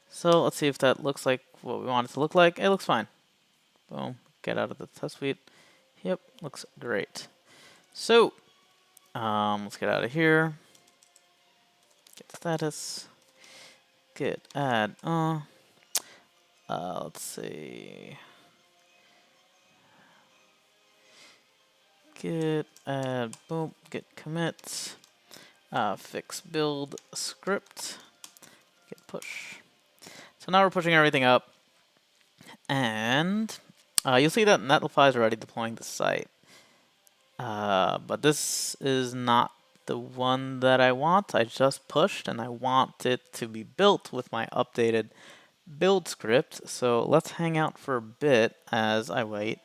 So let's see if that looks like what we want it to look like. It looks fine. Boom. Get out of the test suite. Yep, looks great. So let's get out of here. Get status. Git add. Let's see. Git add. Boom. Git commit. Fix build script. Git push. So now we're pushing everything up, and you'll see that Netlify is already deploying the site. But this is not the one that I want. I just pushed, and I want it to be built with my updated build script. So let's hang out for a bit as I wait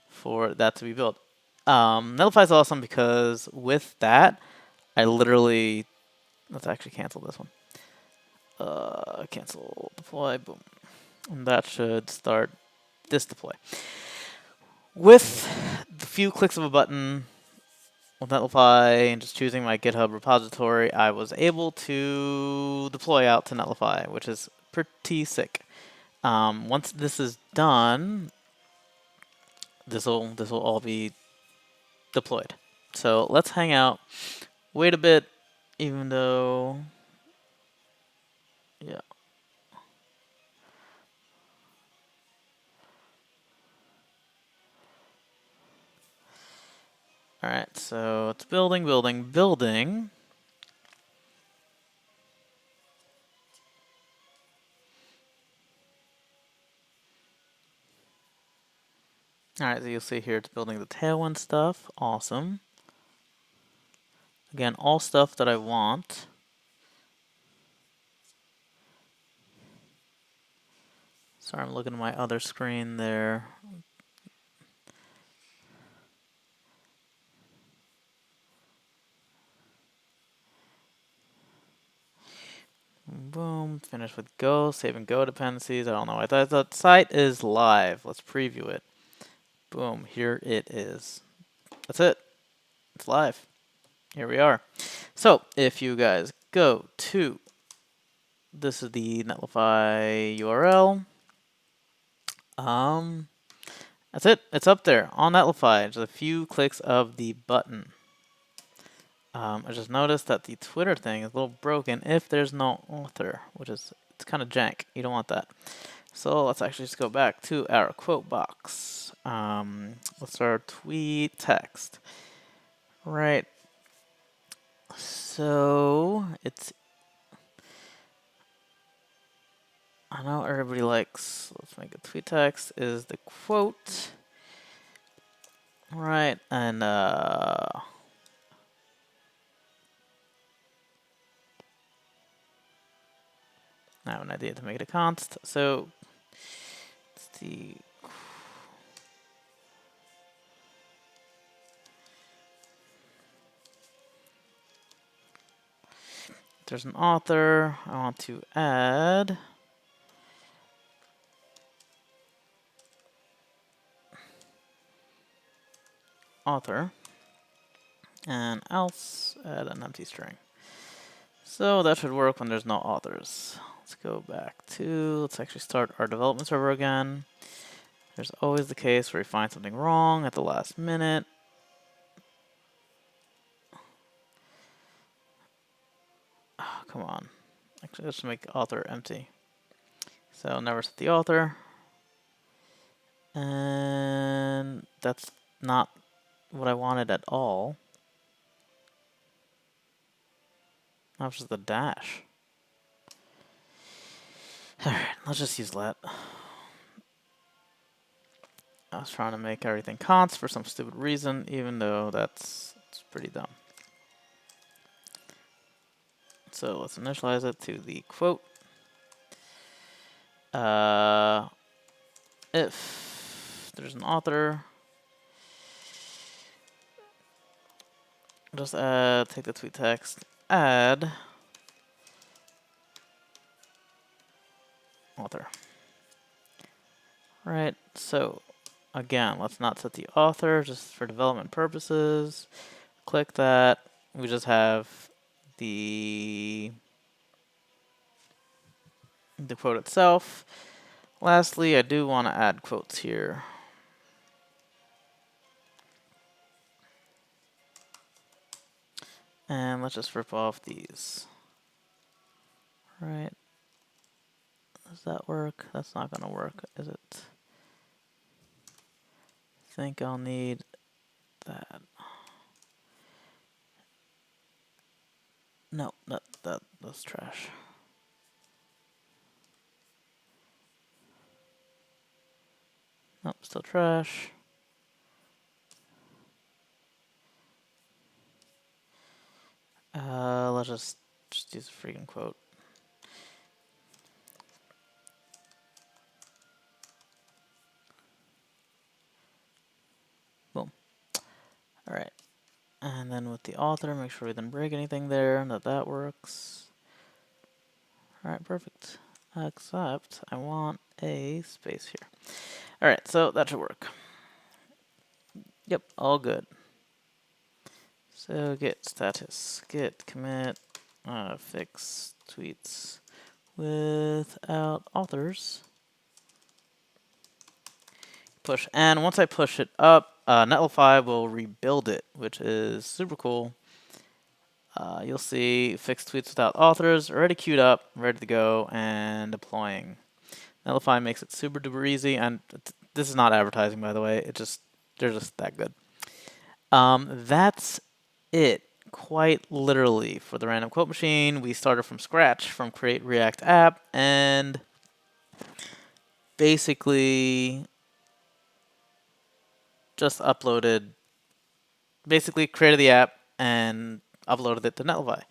for that to be built. Netlify is awesome because with that, I literally, let's actually cancel this one. Cancel deploy, boom. And that should start this deploy. With the few clicks of a button with Netlify and just choosing my GitHub repository, I was able to deploy out to Netlify, which is pretty sick. Once this is done, this will all be deployed. So let's hang out, wait a bit, even though, yeah. All right, so it's building. All right, so you'll see here it's building the Tailwind stuff. Awesome. Again, all stuff that I want. Sorry, I'm looking at my other screen there. boom. Finish with Go. Saving Go dependencies. I don't know. I thought the site is live. Let's preview it. Boom. Here it is. That's it. It's live. Here we are. So if you guys go to, this is the Netlify URL. That's it. It's up there on Netlify. Just a few clicks of the button. I just noticed that the Twitter thing is a little broken if there's no author, which is, it's kind of jank. You don't want that. So let's actually just go back to our quote box. Let's start tweet text. Right. So it's, I know everybody likes, let's make a tweet text is the quote. Right. And I have an idea to make it a const. So it's the, there's an author. I want to add author and else add an empty string. So that should work when there's no authors. Let's go back to, let's actually start our development server again. There's always the case where we find something wrong at the last minute. Oh, come on. Actually, let's make author empty. So never set the author. And that's not what I wanted at all. That was just the dash. Alright, let's just use let. I was trying to make everything const for some stupid reason, even though it's pretty dumb. So let's initialize it to the quote. If there's an author, just take the tweet text, add author. Right, so again, let's not set the author, just for development purposes. Click that. We just have the quote itself. Lastly, I do want to add quotes here. And let's just rip off these. Right. Does that work? That's not going to work, is it? I think I'll need that. No, that's trash. Nope, still trash. Let's just use a freaking quote. Boom. All right. And then with the author, make sure we didn't break anything there and that works. All right, perfect. Except I want a space here. All right, so that should work. Yep, all good. So git status, git commit, fix tweets without authors. Push, and once I push it up, Netlify will rebuild it, which is super cool. You'll see fixed tweets without authors already queued up, ready to go, and deploying. Netlify makes it super duper easy, and this is not advertising, by the way. They're just that good. That's it, quite literally, for the random quote machine. We started from scratch from create React app, and basically just created the app and uploaded it to Netlify.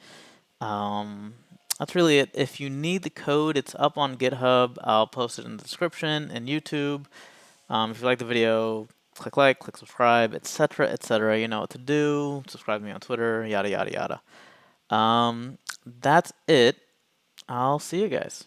That's really it. If you need the code, it's up on GitHub. I'll post it in the description and YouTube. If you like the video, click like, click subscribe, etc., etc. You know what to do. Subscribe to me on Twitter, yada, yada, yada. That's it. I'll see you guys.